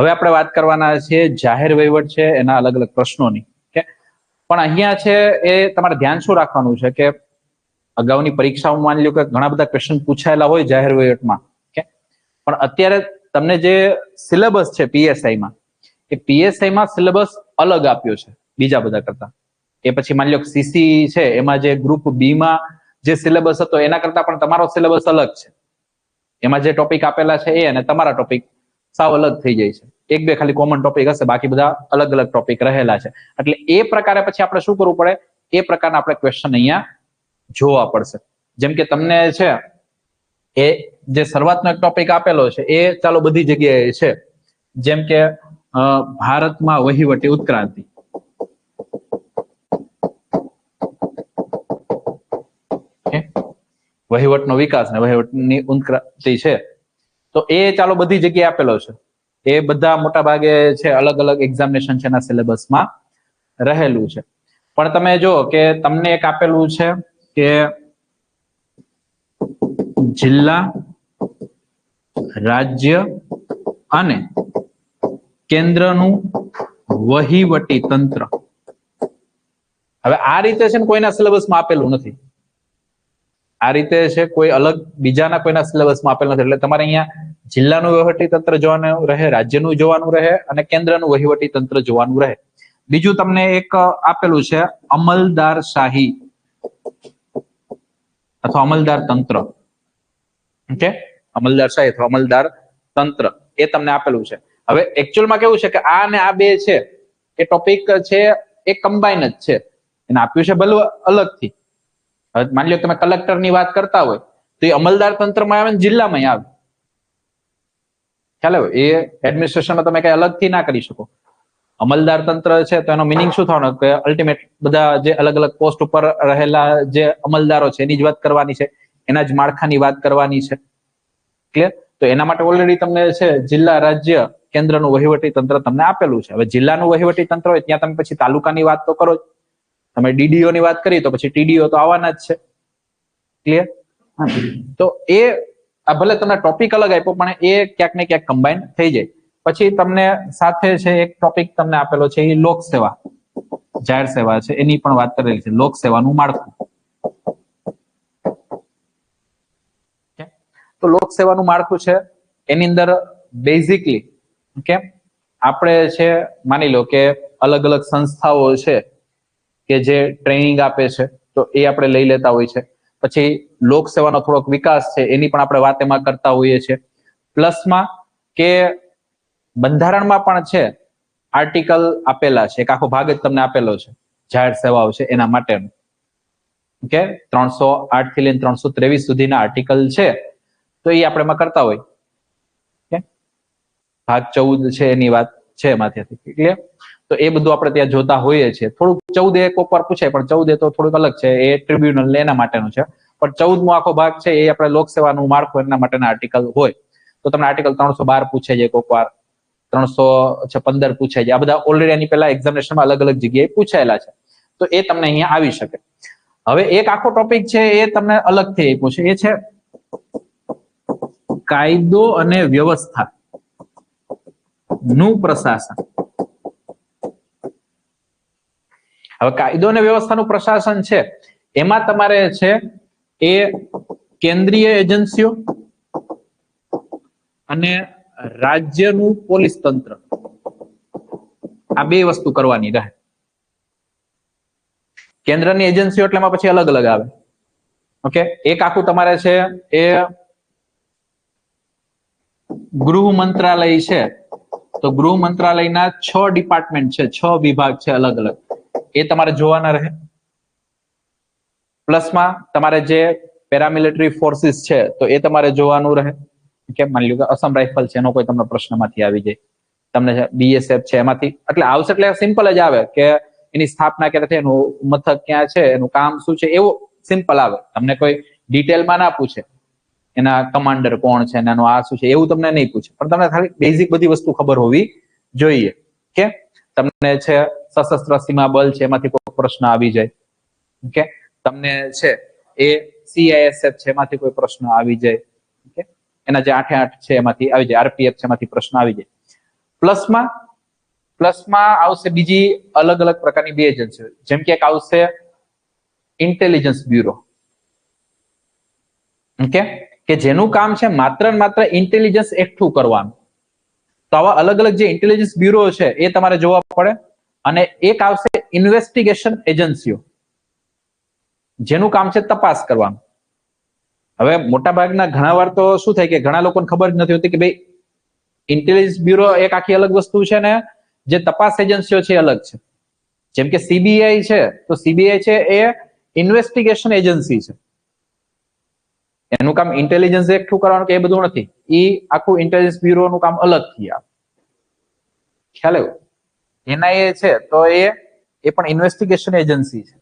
હવે આપણે વાત કરવાના છે જાહેર વહીવટ છે એના અલગ અલગ પ્રશ્નોની. ઓકે, પણ અહીંયા છે એ તમારે ધ્યાન શું રાખવાનું છે કે અગાઉની પરીક્ષાઓમાં માની લો કે ઘણા બધા ક્વેશ્ચન પૂછાયેલા હોય જાહેર વહીવટમાં. ઓકે, પણ અત્યારે તમને જે સિલેબસ છે પીએસઆઈમાં, એ પીએસઆઈમાં સિલેબસ અલગ આપ્યો છે બીજા બધા કરતા. એ પછી માની લો કે સીસી છે એમાં જે ગ્રુપ બી માં જે સિલેબસ હતો એના કરતા પણ તમારો સિલેબસ અલગ છે. એમાં જે ટોપિક આપેલા છે એ અને તમારા ટોપિક સાવ અલગ થઈ જાય છે. એક બે ખાલી કોમન ટોપિક હશે, બાકી બધા અલગ અલગ ટોપિક રહેલા છે. એટલે એ પ્રકારે પછી આપણે શું કરવું પડે, એ પ્રકારના આપણે ક્વેશ્ચન અહીંયા જોવા પડશે. જેમ કે તમને છે એ જે શરૂઆતનો એક ટોપિક આપેલો છે એ ચાલો બધી જગ્યાએ છે, જેમ કે ભારતમાં વહીવટી ઉત્ક્રાંતિ. વહીવટનો વિકાસ ને વહીવટની ઉત્ક્રાંતિ છે, તો એ ચાલો બધી જગ્યાએ આપેલો છે. એ બધા મોટા ભાગે છે અલગ અલગ એક્ઝામિનેશન છે એના સિલેબસમાં રહેલું છે. પણ તમે જો કે તમને એક આપેલું છે કે જિલ્લા, રાજ્ય અને કેન્દ્રનું વહીવટી તંત્ર. હવે આ રીતે છે ને કોઈના સિલેબસમાં આપેલું નથી. આ રીતે છે કોઈ અલગ બીજાના કોઈના સિલેબસમાં આપેલું નથી. એટલે તમારે અહીંયા જિલ્લાનું વહીવટી તંત્ર જોવાનું રહે, રાજ્યનું જોવાનું રહે અને કેન્દ્રનું વહીવટી તંત્ર જોવાનું રહે. બીજું તમને એક આપેલું છે અમલદારશાહી અથવા અમલદાર તંત્ર. ઓકે, અમલદારશાહી અથવા અમલદાર તંત્ર એ તમને આપેલું છે. હવે એકચ્યુઅલમાં કેવું છે કે આ અને આ બે છે એ ટોપિક છે એ કમ્બાઈન જ છે. એને આપ્યું છે ભલે અલગથી. હવે માની લો તમે કલેક્ટરની વાત કરતા હોય તો એ અમલદાર તંત્રમાં આવે ને જિલ્લામાં આવે. ખ્યાલ આવ્યો? એ એડમિનિસ્ટ્રેશનમાં તમે કઈ અલગથી ના કરી શકો. અમલદાર તંત્ર છે તો એનો મિનિંગ શું થવાનો કે અલ્ટિમેટ બધા જે અલગ અલગ પોસ્ટ ઉપર રહેલા જે અમલદારો છે એની જ વાત કરવાની છે, એના જ માળખાની વાત કરવાની છે. ક્લિયર? તો એના માટે ઓલરેડી તમને છે જિલ્લા, રાજ્ય, કેન્દ્રનું વહીવટી તંત્ર તમને આપેલું છે. હવે જિલ્લાનું વહીવટી તંત્ર હોય ત્યાં તમે પછી તાલુકાની વાત તો કરો જ. તમે ડીડીઓ ની વાત કરી તો પછી ટીડીઓ તો આવવાના જ છે. ક્લિયર? તો એ ભલે તમને ટોપિક અલગ આપ્યો પણ એ ક્યાંક ને ક્યાંક કમ્બાઈન થઈ જાય. પછી તમને સાથે છે એક ટોપિક તમને આપેલો છે એ લોકસેવા, જાહેર સેવા છે એની પણ વાત કરેલી છે. લોકસેવાનું માળખું. તો લોકસેવાનું માળખું છે એની અંદર બેઝિકલી ઓકે આપણે છે માની લો કે અલગ અલગ સંસ્થાઓ છે કે જે ટ્રેનિંગ આપે છે તો એ આપણે લઈ લેતા હોય છે. પછી લોકસેવાનો થોડોક વિકાસ છે એની પણ આપણે વાત એમાં કરતા હોઈએ છીએ. પ્લસમાં કે બંધારણમાં પણ છે આર્ટિકલ આપેલા છે, એક આખો ભાગ જ તમને આપેલો છે જાહેર સેવાઓ છે એના માટેનો. ઓકે, 308 થી લઈને 323 સુધીના આર્ટિકલ છે તો એ આપણે એમાં કરતા હોય. ભાગ 14 છે એની વાત છે એમાંથી. ક્લિયર? તો એ બધું આપણે ત્યાં જોતા હોઈએ છીએ. થોડુંક 14 એક વાર પૂછાય પણ 14 તો થોડુંક અલગ છે, એ ટ્રિબ્યુનલ એના માટેનું છે. પણ 14મો આખો ભાગ છે એ આપણે લોકસેવાનું માળખું એના માટેના આર્ટિકલ હોય. તો તમને આર્ટિકલ 312 પૂછાય જાય કોક વાર, 315 પૂછાય જાય. આ બધા ઓલરેડી એની પહેલા એક્ઝામિનેશનમાં અલગ અલગ જગ્યાએ પૂછાયેલા છે. તો એ તમને અહીંયા આવી શકે. હવે એક આખો ટોપિક છે એ તમને અલગથી આપ્યો છે, એ છે કાયદો અને વ્યવસ્થા નું પ્રશાસન. હવે કાયદો અને વ્યવસ્થાનું પ્રશાસન છે એમાં તમારે છે એ કેન્દ્રીય એજન્સીઓ અને રાજ્યનું પોલીસ તંત્ર, આ બે વસ્તુ કરવાની રહે. કેન્દ્રની એજન્સીઓ એટલે એમાં પછી અલગ અલગ આવે. ઓકે, એક આખું તમારે છે એ ગૃહ મંત્રાલય છે તો ગૃહ મંત્રાલયના 6 ડિપાર્ટમેન્ટ છે, 6 વિભાગ છે અલગ અલગ, એ તમારે જોવાના રહે. પ્લસમાં તમારે જે પેરામિલિટરી ફોર્સિસ છે તો એ તમારે જોવાનું રહે. કે માની લો કે અસમ રાઇફલ છે એનો કોઈ તમને પ્રશ્નમાંથી આવી જાય, તમને બીએસએફ છે એમાંથી, એટલે આવશે એટલે સિમ્પલ જ આવે કે એની સ્થાપના ક્યારે થઈ, એનું મથક ક્યાં છે, એનું કામ શું છે, એવું સિમ્પલ આવે. તમને કોઈ ડિટેલમાં ના પૂછે એના કમાન્ડર કોણ છે, એનું આ શું છે, એવું તમને નહીં પૂછે. પણ તમને ખાલી બેઝિક બધી વસ્તુ ખબર હોવી જોઈએ. કે તમને છે સશસ્ત્ર સીમા બળ છે એમાંથી કોઈ પ્રશ્ન આવી જાય. ઓકે, તમને છે એ સીઆઈએસએફ છે એમાંથી કોઈ પ્રશ્ન આવી જાય. ઓકે, એના જે 8 છે એમાંથી આવી જાય, આરપીએફ છે એમાંથી પ્રશ્ન આવી જાય. પ્લસમાં આવશે બીજી અલગ અલગ પ્રકારની બે એજન્સીઓ, જેમ કે એક આવશે ઇન્ટેલિજન્સ બ્યુરો. ઓકે, કે જેનું કામ છે માત્ર ને માત્ર ઇન્ટેલિજન્સ એકઠું કરવાનું. તો આવા અલગ અલગ જે ઇન્ટેલિજન્સ બ્યુરો છે એ તમારે જોવા પડે. અને એક આવશે ઇન્વેસ્ટિગેશન એજન્સીઓ, જેનું કામ છે તપાસ કરવાનું. હવે મોટા ભાગના ઘણા વાર તો શું થાય કે ઘણા લોકોને ખબર જ નથી હોતી કે ભાઈ ઇન્ટેલિજન્સ બ્યુરો એક આખી અલગ વસ્તુ છે ને જે તપાસ એજન્સીઓ છે એ અલગ છે. જેમ કે સીબીઆઈ છે, તો સીબીઆઈ છે એ ઇન્વેસ્ટિગેશન એજન્સી છે. એનું કામ ઇન્ટેલિજન્સ એકઠું કરવાનું કે એ બધું નથી. એ આખું ઇન્ટેલિજન્સ બ્યુરો નું કામ અલગ થી આવે. ખ્યાલ આવ્યો? એનઆઈએ છે તો એ પણ ઇન્વેસ્ટિગેશન એજન્સી છે.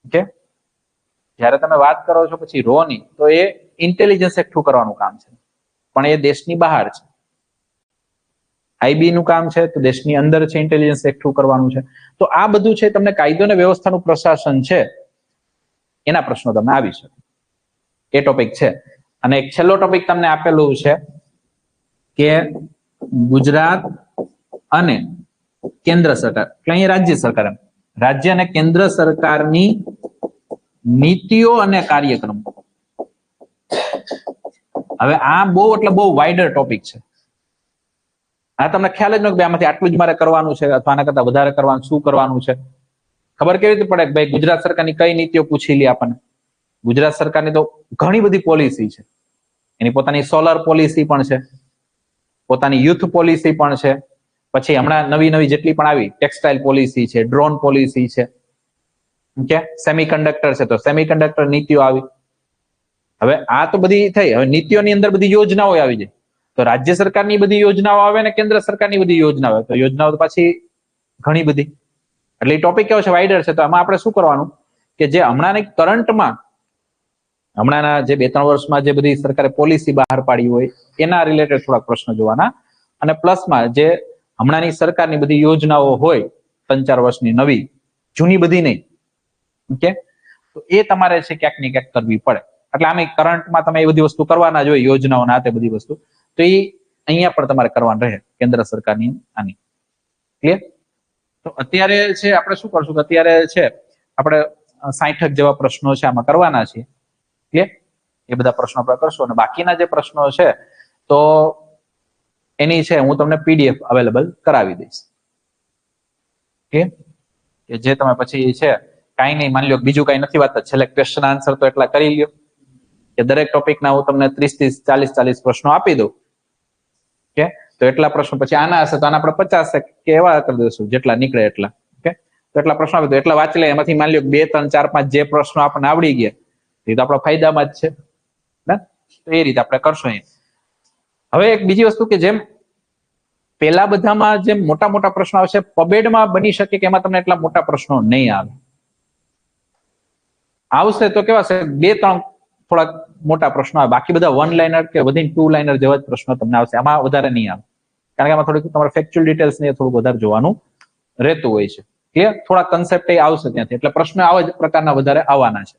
ઓકે, જયારે તમે વાત કરો છો પછી રો ની, તો એ ઇન્ટેલિજન્સ એકઠું કરવાનું કામ છે, પણ એ દેશની બહાર છે. આઈબી નું કામ છે તો દેશની અંદર છે, ઇન્ટેલિજન્સ એકઠું કરવાનું છે. તો આ બધું છે તમને કાયદો અને વ્યવસ્થાનું પ્રશાસન છે એના પ્રશ્નો તમને આવી શકે. એ ટોપિક છે. અને એક છેલ્લો ટોપિક તમને આપેલું છે કે ગુજરાત અને કેન્દ્ર સરકાર, એટલે અહીંયા રાજ્ય સરકાર, રાજ્ય અને કેન્દ્ર સરકારની નીતિઓ અને કાર્યક્રમ. હવે આ બહુ વાઇડર ટોપિક છે. આ તમને ખ્યાલ જ ન કે આમાંથી આટલું જ મારે કરવાનું છે અથવા આના કરતા વધારે કરવાનું, શું કરવાનું છે ખબર કેવી રીતે પડે કે ભાઈ ગુજરાત સરકારની કઈ નીતિઓ પૂછી લે આપણને. ગુજરાત સરકારની તો ઘણી બધી પોલિસી છે. એની પોતાની સોલર પોલિસી પણ છે, પોતાની યુથ પોલિસી પણ છે, પછી હમણાં નવી જેટલી પણ આવી ટેક્સટાઇલ પોલિસી છે, ડ્રોન પોલિસી છે, ઓકે, સેમિકન્ડક્ટર છે તો સેમિકન્ડક્ટર નીતિઓ આવી. હવે આ તો બધી થઈ. હવે નીતિઓની અંદર બધી યોજનાઓ આવી જાય. તો રાજ્ય સરકારની બધી યોજનાઓ આવે ને કેન્દ્ર સરકારની બધી યોજનાઓ આવે. તો યોજનાઓ તો પાછી ઘણી બધી. એટલે એ ટોપિક કેવો છે, વાઇડર છે. તો આમાં આપણે શું કરવાનું કે જે હમણાંની કરંટમાં, હમણાંના જે 2-3 વર્ષમાં જે બધી સરકારે પોલિસી બહાર પાડી હોય એના રિલેટેડ થોડાક પ્રશ્નો જોવાના. અને પ્લસમાં જે હમણાંની સરકારની બધી યોજનાઓ હોય 3-4 વર્ષની નવી, જૂની બધી નહીં. ઓકે, તો એ તમારે છે ક્યાંક ને ક્યાંક કરવી પડે. એટલે આમ કરંટમાં તમે એ બધી વસ્તુ કરવાના જ હોય, યોજનાઓના આ તે બધી વસ્તુ. તો એ અહીંયા પણ તમારે કરવાનું રહે કેન્દ્ર સરકારની આની. ક્લિયર? તો અત્યારે છે આપણે શું કરશું કે અત્યારે છે આપણે 60 જેવા પ્રશ્નો છે આમાં કરવાના છે. ક્લિયર? એ બધા પ્રશ્નો આપણે કરશું. અને બાકીના જે પ્રશ્નો છે તો એની છે હું તમને પીડીએફ અવેલેબલ કરાવી દઈશ. કે જે તમે પછી છે કાંઈ નહીં, માની લો બીજું કાંઈ નથી વાત, છેલ્લે ક્વેશ્ચન આન્સર તો એટલા કરી લ્યો કે દરેક ટોપિકના હું તમને 30-40 પ્રશ્નો આપી દઉં. કે તો એટલા પ્રશ્નો પછી આના હશે તો આના આપણે 50 કે એવા કરી દઈશું જેટલા નીકળે એટલા. ઓકે, તો એટલા પ્રશ્નો આપી દો, એટલા વાંચી લે. એમાંથી માની લો 2, 3, 4, 5 જે પ્રશ્નો આપણને આવડી ગયા એ તો આપણા ફાયદામાં જ છે ને. તો એ રીતે આપણે કરશું. હવે એક બીજી વસ્તુ કે જેમ પેલા બધામાં જેમ મોટા પ્રશ્નો આવશે, પબેડમાં બની શકે કે એમાં તમને એટલા મોટા પ્રશ્નો નહીં આવે. આવશે તો કેવા છે 2-3 થોડાક મોટા પ્રશ્નો આવે, બાકી બધા 1 લાઇનર કે વધી 2 લાઇનર જેવા જ પ્રશ્નો તમને આવશે. આમાં વધારે નહીં આવે, કારણ કે આમાં થોડીક તમારે ફેક્ચ્યુઅલ ડિટેલ્સ ને થોડું વધારે જોવાનું રહેતું હોય છે. ક્લિયર? થોડા કન્સેપ્ટ આવશે ત્યાંથી, એટલે પ્રશ્ન આવા જ પ્રકારના વધારે આવવાના છે.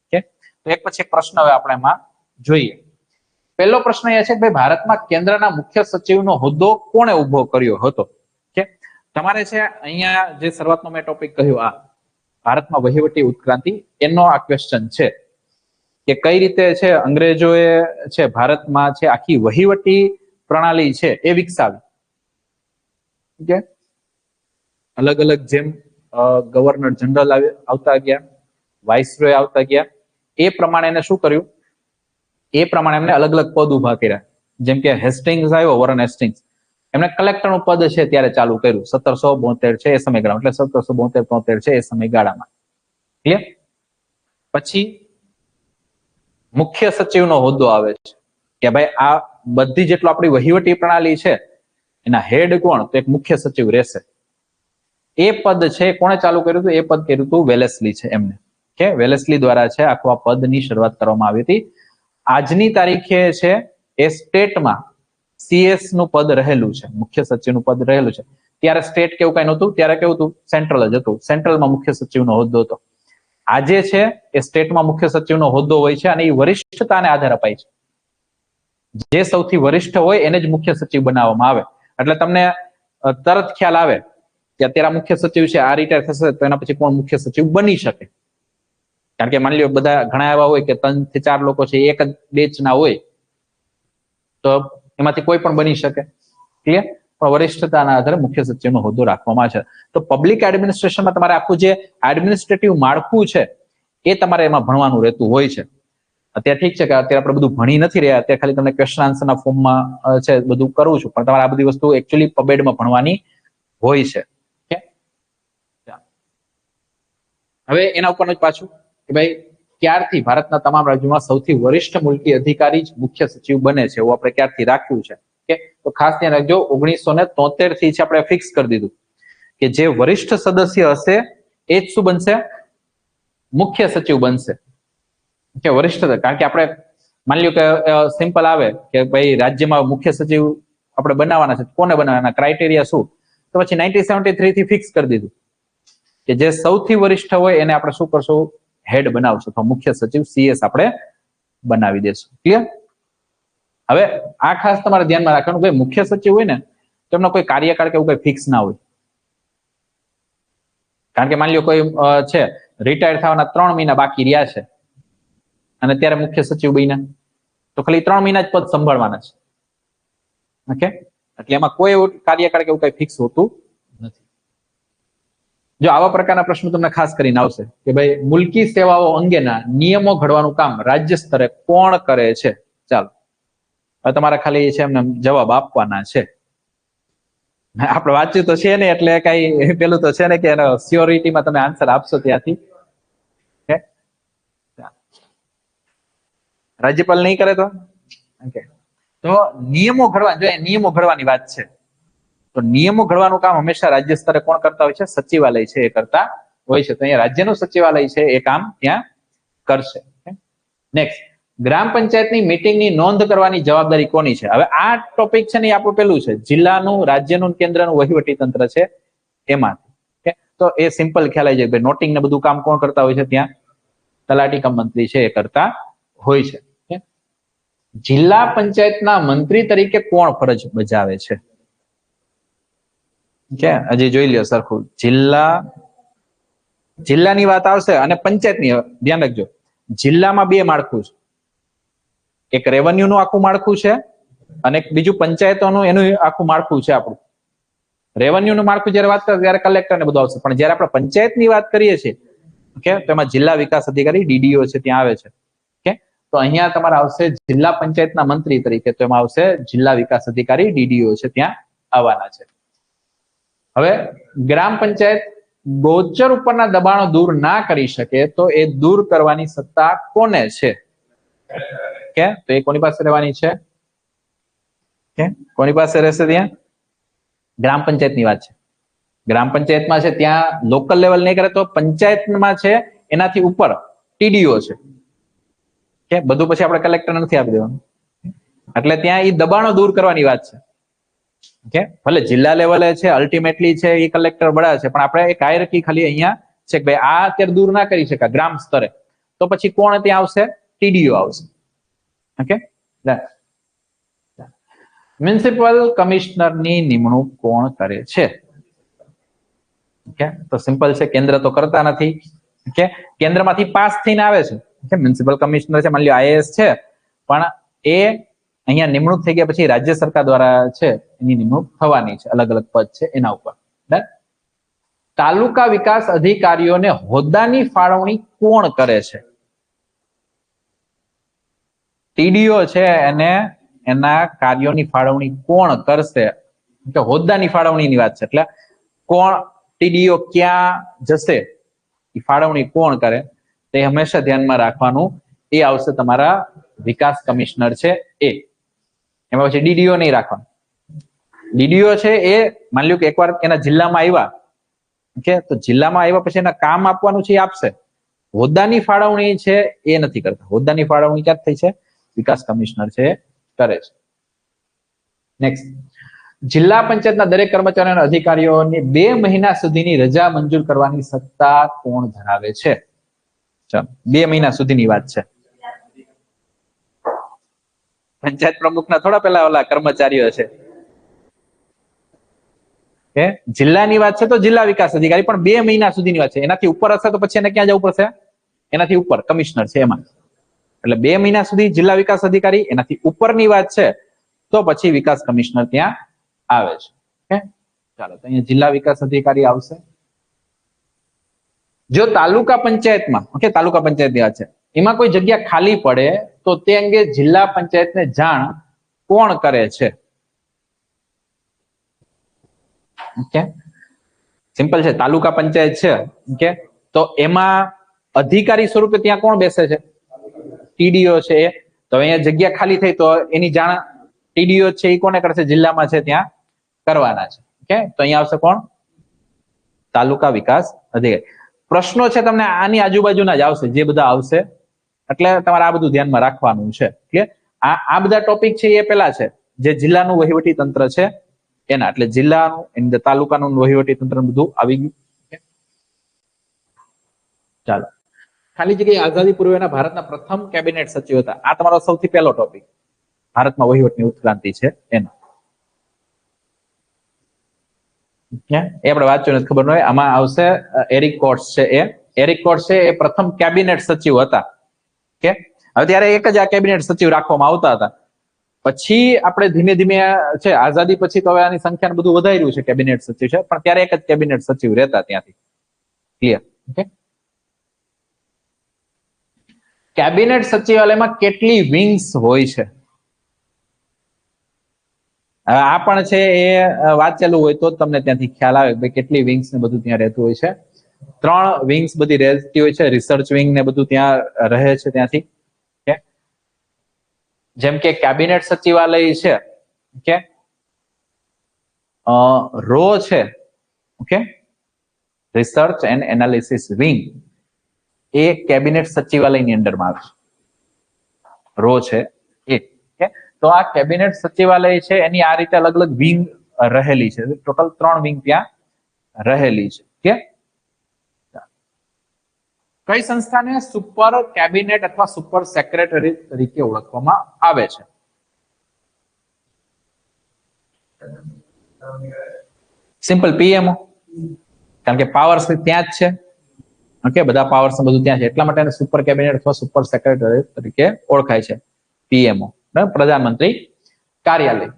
ઓકે, તો એક પછી એક પ્રશ્ન હવે આપણે એમાં જોઈએ. પહેલો પ્રશ્ન એ છે કે ભાઈ ભારતમાં કેન્દ્રના મુખ્ય સચિવનો હોદ્દો કોણે ઉભો કર્યો હતો? કે તમારે છે અહીંયા જે શરૂઆતનો મેં ટોપિક કહ્યું, આ ભારતમાં વહીવટી ઉત્ક્રાંતિ, એનો આ ક્વેશ્ચન છે કે કઈ રીતે છે અંગ્રેજોએ છે ભારતમાં છે આખી વહીવટી પ્રણાલી છે એ વિકસાવી. ઓકે, અલગ અલગ જેમ ગવર્નર જનરલ આવતા ગયા, વાઇસરોય આવતા ગયા, એ પ્રમાણે એને શું કર્યું, એ પ્રમાણે એમને અલગ અલગ પદ ઉભા કર્યા. જેમ કે હેસ્ટિંગ્સ આવ્યો, વોરન હેસ્ટિંગ્સ, એમને કલેક્ટરનું પદ છે ત્યારે ચાલુ કર્યું 1772 છે એ સમયગાળામાં, એટલે 1772-73 છે એ સમયગાળામાં. ક્લિયર? પછી મુખ્ય સચિવનો હોદ્દો આવે છે કે ભાઈ આ બધી જેટલું આપણી વહીવટી પ્રણાલી છે એના હેડ કોણ, તો એક મુખ્ય સચિવ રહેશે. એ પદ છે કોણે ચાલુ કર્યું હતું? એ પદ કર્યું હતું વેલેસ્લી છે એમને. કે વેલેસ્લી દ્વારા છે આખું આ પદની શરૂઆત કરવામાં આવી હતી. આજની તારીખે છે એ સ્ટેટમાં CS નું પદ રહેલું છે, મુખ્ય સચિવનું પદ રહેલું છે. ત્યારે સ્ટેટ કેવું કઈ નહોતું, ત્યારે કેવું હતું, સેન્ટ્રલ જ હતું. સેન્ટ્રલમાં મુખ્ય સચિવનો હોદ્દો હતો. આજે છે એ સ્ટેટમાં મુખ્ય સચિવનો હોદ્દો હોય છે અને એ વરિષ્ઠતાને આધાર અપાય છે. જે સૌથી વરિષ્ઠ હોય એને જ મુખ્ય સચિવ બનાવવામાં આવે. એટલે તમને તરત ખ્યાલ આવે કે અત્યારે મુખ્ય સચિવ છે આ રિટાયર થશે તો એના પછી કોણ મુખ્ય સચિવ બની શકે. કારણ કે માની લો બધા ઘણા એવા હોય કે 3 થી 4 લોકો છે એક જ બેચ ના હોય તો એમાંથી કોઈ પણ બની શકે. ક્લિયર? પણ વરિષ્ઠતાના આધારે મુખ્ય સચિવનો હોદ્દો રાખવામાં છે. તો પબ્લિક એડમિનિસ્ટ્રેશનમાં તમારે આખું જે એડમિનિસ્ટ્રેટિવ માળખું છે એ તમારે એમાં ભણવાનું રહેતું હોય છે. અત્યારે ઠીક છે કે અત્યારે આપણે બધું ભણી નથી રહ્યા, અત્યારે ખાલી તમને ક્વેશ્ચન આન્સરના ફોર્મમાં છે બધું કરું છું, પણ તમારે આ બધી વસ્તુ એકચ્યુઅલી પબેડમાં ભણવાની હોય છે. હવે એના ઉપર પાછું કે ભાઈ ક્યારથી ભારતના તમામ રાજ્યોમાં સૌથી વરિષ્ઠ મુલકી અધિકારી જ મુખ્ય સચિવ બને છે એવું આપણે ક્યારથી રાખ્યું છે. તો ખાસ ધ્યાન રાખજો 1973 થી આપણે ફિક્સ કરી દીધું કે જે વરિષ્ઠ સદસ્ય હશે એ જ શું બનશે? મુખ્ય સચિવ બનશે. કે વરિષ્ઠ, કારણ કે આપણે માની લો કે સિમ્પલ આવે કે ભાઈ રાજ્યમાં મુખ્ય સચિવ આપણે બનાવવાના છે, કોને બનાવવાના, ક્રાઇટેરિયા શું? તો પછી 1973 થી ફિક્સ કરી દીધું કે જે સૌથી વરિષ્ઠ હોય એને આપણે શું કરશું? હેડ બનાવશું, તો મુખ્ય સચિવ CS આપણે બનાવી દેશું. ક્લિયર? હવે આ ખાસ તમારે ધ્યાનમાં રાખવાનું કે મુખ્ય સચિવ હોય ને તો એમનો કોઈ કાર્યકાળ કે એવું કોઈ ફિક્સ ના હોય. કારણ કે માની લો કોઈ છે રિટાયર થવાના 3 મહિના બાકી રહ્યા છે અને ત્યારે મુખ્ય સચિવ બન્યા તો ખાલી 3 મહિના જ પદ સંભાળવાના છે. ઓકે, એટલે એમાં કોઈ કાર્યકાળ કે એવું કઈ ફિક્સ હોતું નથી. જો આવા પ્રકારના પ્રશ્નો તમને ખાસ કરીને આવશે કે ભાઈ મુલકી સેવાઓ અંગેના નિયમો ઘડવાનું કામ રાજ્ય સ્તરે કોણ કરે છે? ચાલો હવે તમારે ખાલી છે એમને જવાબ આપવાના છે. આપણે વાંચ્યું તો છે ને એટલે કઈ પેલું તો છે ને કે સ્યોરિટીમાં તમે આન્સર આપશો ત્યાંથી. રાજ્યપાલ નહીં કરે તો તો નિયમો ઘડવા, જો નિયમો ઘડવાની વાત છે તો નિયમો ઘડવાનું કામ હંમેશા રાજ્ય સ્તરે કોણ કરતા હોય છે? સચિવાલય છે એ કરતા હોય છે. તો અહીંયા રાજ્યનું સચિવાલય છે એ કામ ત્યાં કરશે. નેક્સ્ટ, ગ્રામ પંચાયતની મીટિંગની નોંધ કરવાની જવાબદારી કોની છે? હવે આ ટોપિક છે ને આપણું પેલું છે જિલ્લાનું, રાજ્યનું, કેન્દ્રનું વહીવટી તંત્ર છે એમાંથી. તો એ સિમ્પલ ખ્યાલ આવી જાય, નોટિંગ ને બધું કામ કોણ કરતા હોય છે? ત્યાં તલાટી કમ મંત્રી છે એ કરતા હોય છે. જિલ્લા પંચાયતના મંત્રી તરીકે કોણ ફરજ બજાવે છે? હજી જોઈ લ્યો સરખું. જિલ્લાની વાત આવશે અને પંચાયતની ધ્યાન રાખજો. જિલ્લામાં 2 માળખું છે, એક રેવન્યુ નું આખું માળખું છે અને બીજું પંચાયતોનું એનું આખું માળખું છે. આપણું રેવન્યુ નું માળખું જયારે વાત કરીએ ત્યારે કલેક્ટર ને બધું આવશે, પણ જયારે આપણે પંચાયતની વાત કરીએ છીએ તો એમાં જિલ્લા વિકાસ અધિકારી DDO છે ત્યાં આવે છે. તો અહીંયા તમારે આવશે જિલ્લા પંચાયતના મંત્રી તરીકે, તો એમાં આવશે જિલ્લા વિકાસ અધિકારી DDO છે ત્યાં આવવાના છે. હવે ગ્રામ પંચાયત ગોચર ઉપરના દબાણો દૂર ના કરી શકે તો એ દૂર કરવાની સત્તા કોને છે? તો એ કોની પાસે રહેવાની છે? કોની પાસે રહેશે? ત્યાં ગ્રામ પંચાયતની વાત છે. ગ્રામ પંચાયતમાં છે ત્યાં લોકલ લેવલ નહીં કરે તો પંચાયતમાં છે એનાથી ઉપર TDO છે. બધું પછી આપણે કલેક્ટર નથી આપી દેવાનું, એટલે ત્યાં એ દબાણો દૂર કરવાની વાત છે. ભલે જિલ્લા લેવલે છે, અલ્ટિમેટલી છે એ કલેક્ટર બળા છે, પણ આપણે એક હાયરાર્કી ખાલી અહીંયા છે કે ભાઈ આ અત્યારે દૂર ના કરી શકાય ગ્રામ સ્તરે, તો પછી કોણ ત્યાં આવશે? TDO આવશે. ઓકે, મ્યુનિસિપલ કમિશનરની નિમણૂક કોણ કરે છે? તો સિમ્પલ છે, કેન્દ્ર તો કરતા નથી. કેન્દ્રમાંથી પાસ થઈને આવે છે. મ્યુનિસિપલ કમિશનર છે, માની લો IAS છે, પણ એ અહીંયા નિમણૂક થઈ ગયા પછી રાજ્ય સરકાર દ્વારા છે એની નિમણૂક થવાની છે. અલગ અલગ પદ છે એના ઉપર. તાલુકા વિકાસ અધિકારીઓને હોદ્દાની ફાળવણી કોણ કરે છે? TDO છે એને એના કાર્યોની ફાળવણી કોણ કરશે? હોદ્દાની ફાળવણીની વાત છે, એટલે કોણ TDO ક્યાં જશે એ ફાળવણી કોણ કરે તે હંમેશા ધ્યાનમાં રાખવાનું. એ આવશે તમારા વિકાસ કમિશનર છે એ. એમાં પછી DDO નહીં રાખવાનું. DDO છે એ માની લો કે એકવાર એના જિલ્લામાં આવ્યા, તો જિલ્લામાં આવ્યા પછી એના કામ આપવાનું છે એ આપશે. હોદ્દાની ફાળવણી છે એ નથી કરતા. હોદ્દાની ફાળવણી ક્યાં થઈ છે? વિકાસ કમિશનર છે કરે છે. નેક્સ્ટ, જિલ્લા પંચાયતના દરેક કર્મચારીઓ અને અધિકારીઓની 2 મહિના સુધીની રજા મંજૂર કરવાની સત્તા કોણ ધરાવે છે? ચાલો 2 મહિના સુધીની વાત છે. પંચાયત પ્રમુખના થોડા પેલા ઓલા કર્મચારીઓ છે. કે જિલ્લાની વાત છે તો જિલ્લા વિકાસ અધિકારી, પણ 2 મહિના સુધીની વાત છે. એનાથી ઉપર હશે તો પછી એને ક્યાં જવું પડશે? એનાથી ઉપર કમિશનર છે એમાં. એટલે 2 મહિના સુધી જિલ્લા વિકાસ અધિકારી, એનાથી ઉપરની વાત છે તો પછી વિકાસ કમિશનર ત્યાં આવે છે. ઓકે, ચાલો તો અહીંયા જિલ્લા વિકાસ અધિકારી આવશે. જો તાલુકા પંચાયતમાં, ઓકે, તાલુકા પંચાયતની વાત છે, એમાં કોઈ જગ્યા ખાલી પડે તો તે અંગે જિલ્લા પંચાયતને જાણ કોણ કરે છે? ઓકે, સિમ્પલ છે. તાલુકા પંચાયત છે, ઓકે, તો એમાં અધિકારી સ્વરૂપે ત્યાં કોણ બેસે છે? ટીડીઓ છે. તો અહીંયા જગ્યા ખાલી થઈ તો એની જાણ ટીડીઓ છે એ કોને કરશે? જિલ્લામાં છે ત્યાં કરવાના છે. ઓકે, તો અહીંયા આવશે કોણ? તાલુકા વિકાસ અધિકારી. પ્રશ્નો છે તમને આની આજુબાજુના જ આવશે, જે બધા આવશે, એટલે તમારે આ બધું ધ્યાનમાં રાખવાનું છે. ક્લિયર? આ બધા ટોપિક છે એ પેલા છે જે જિલ્લાનું વહીવટી તંત્ર છે એના, એટલે જિલ્લાનું, તાલુકાનું વહીવટી તંત્ર બધું આવી ગયું. ચાલો, ખાલી જગ્યાએ આઝાદી પૂર્વેના ભારતના પ્રથમ કેબિનેટ સચિવ હતા. આ તમારો સૌથી પહેલો ટોપિક, ભારતમાં વહીવટની ઉત્ક્રાંતિ છે એનો. એ આપણે વાંચ્યું નથી, ખબર ન હોય. આમાં આવશે એરિક કોટ્સ છે. એરિક કોટ્સ છે એ પ્રથમ કેબિનેટ સચિવ હતા. કે હવે ત્યારે એક જ આ કેબિનેટ સચિવ રાખવામાં આવતા હતા. પછી આપણે ધીમે ધીમે છે આઝાદી પછી તો હવે આની સંખ્યાને બધું વધારી રહ્યું છે, કેબિનેટ સચિવ છે, પણ ત્યારે એક જ કેબિનેટ સચિવ રહેતા ત્યાંથી. ક્લિયર? ઓકે, કેબિનેટ સચિવાલયમાં કેટલી વિંગ્સ હોય છે? આ પણ છે એ વાંચેલું હોય તો તમને ત્યાંથી ખ્યાલ આવે કે કેટલી વિંગ્સ ને બધું ત્યાં રહેતું હોય છે. 3 વિંગ્સ બધી રહેતી હોય છે. રિસર્ચ વિંગ ને બધું ત્યાં રહે છે ત્યાંથી. જેમ કે કેબિનેટ સચિવાલય છે, ઓકે, રો છે, okay, research and analysis wing, એ કેબિનેટ સચિવાલયની અંડરમાં આવે છે. રો છે એ. તો આ કેબિનેટ સચિવાલય છે એની આ રીતે અલગ અલગ વિંગ રહેલી છે. ટોટલ 3 વિંગ ત્યાં રહેલી છે. કઈ સંસ્થાને સુપર કેબિનેટ અથવા સુપર સેક્રેટરી તરીકે ઓળખવામાં આવે છે? Simple, PMO. કારણ કે પાવર્સ ત્યાં જ છે. ઓકે, બધા પાવર્સ બધું ત્યાં છે, એટલા માટે એને સુપર કેબિનેટ અથવા સુપર સેક્રેટરી તરીકે ઓળખાય છે. પીએમઓ, પ્રધાનમંત્રી કાર્યાલય.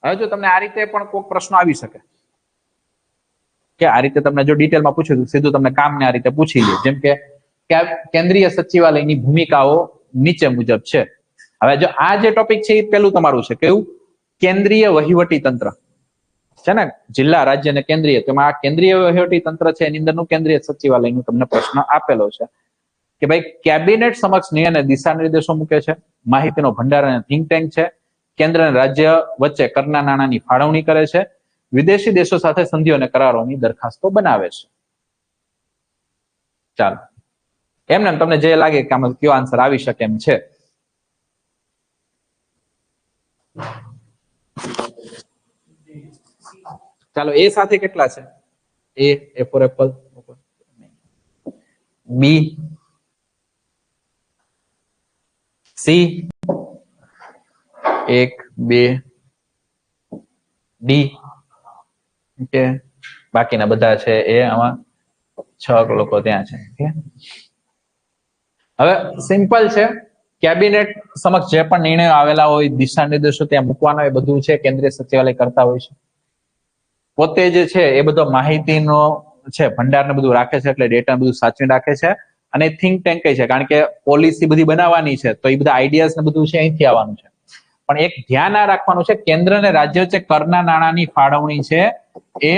હવે જો તમને આ રીતે પણ કોઈ પ્રશ્ન આવી શકે કે આ રીતે તમને જો ડિટેલમાં પૂછ્યું સીધું તમને કામને આ રીતે પૂછી લે, જેમ કે કેન્દ્રીય સચિવાલયની ભૂમિકાઓ નીચે મુજબ છે. હવે જો આ જે ટોપિક છે એ પેલું તમારું છે, કેવું? કેન્દ્રીય વહીવટી તંત્ર છે ને, જિલ્લા, રાજ્ય અને કેન્દ્રીય. તેમાં આ કેન્દ્રીય વહીવટી તંત્ર છે એની અંદરનું કેન્દ્રીય સચિવાલયનું તમને પ્રશ્ન આપેલો છે કે ભાઈ કેબિનેટ સમક્ષ નિર્ણય દિશા નિર્દેશો મૂકે છે, માહિતીનો ભંડાર અને થિંક ટેન્ક છે, કેન્દ્ર અને રાજ્ય વચ્ચે કરના નાણાંની ફાળવણી કરે છે, વિદેશી દેશો સાથે સંધિઓ અને કરારોની દરખાસ્તો બનાવે છે. ચાલો, એમને તમને જે લાગે કે આમાં કયો આન્સર આવી શકે એમ છે. ચાલો, એ સાથે કેટલા છે? A for apple, B, C 1 2, D, okay, બાકીના બધા છે એ આમાં 6 લોકો ત્યાં છે. હવે સિમ્પલ છે, કેબિનેટ સમક્ષ જે પણ નિર્ણયો આવેલા હોય, દિશા નિર્દેશો ત્યાં મૂકવાના હોય, બધું છે કેન્દ્રીય સચિવાલય કરતા હોય છે. પોતે જે છે એ બધો માહિતીનો છે ભંડાર ને બધું રાખે છે, એટલે ડેટા બધું સાચવીને રાખે છે. અને થિંક ટેન્ક છે, કારણ કે પોલિસી બધી બનાવવાની છે તો એ બધા આઈડિયાઝ ને બધું છે અહીંથી આવવાનું છે. પણ એક ધ્યાન આ રાખવાનું છે, કેન્દ્ર અને રાજ્ય વચ્ચે કરના નાણાંની ફાળવણી છે એ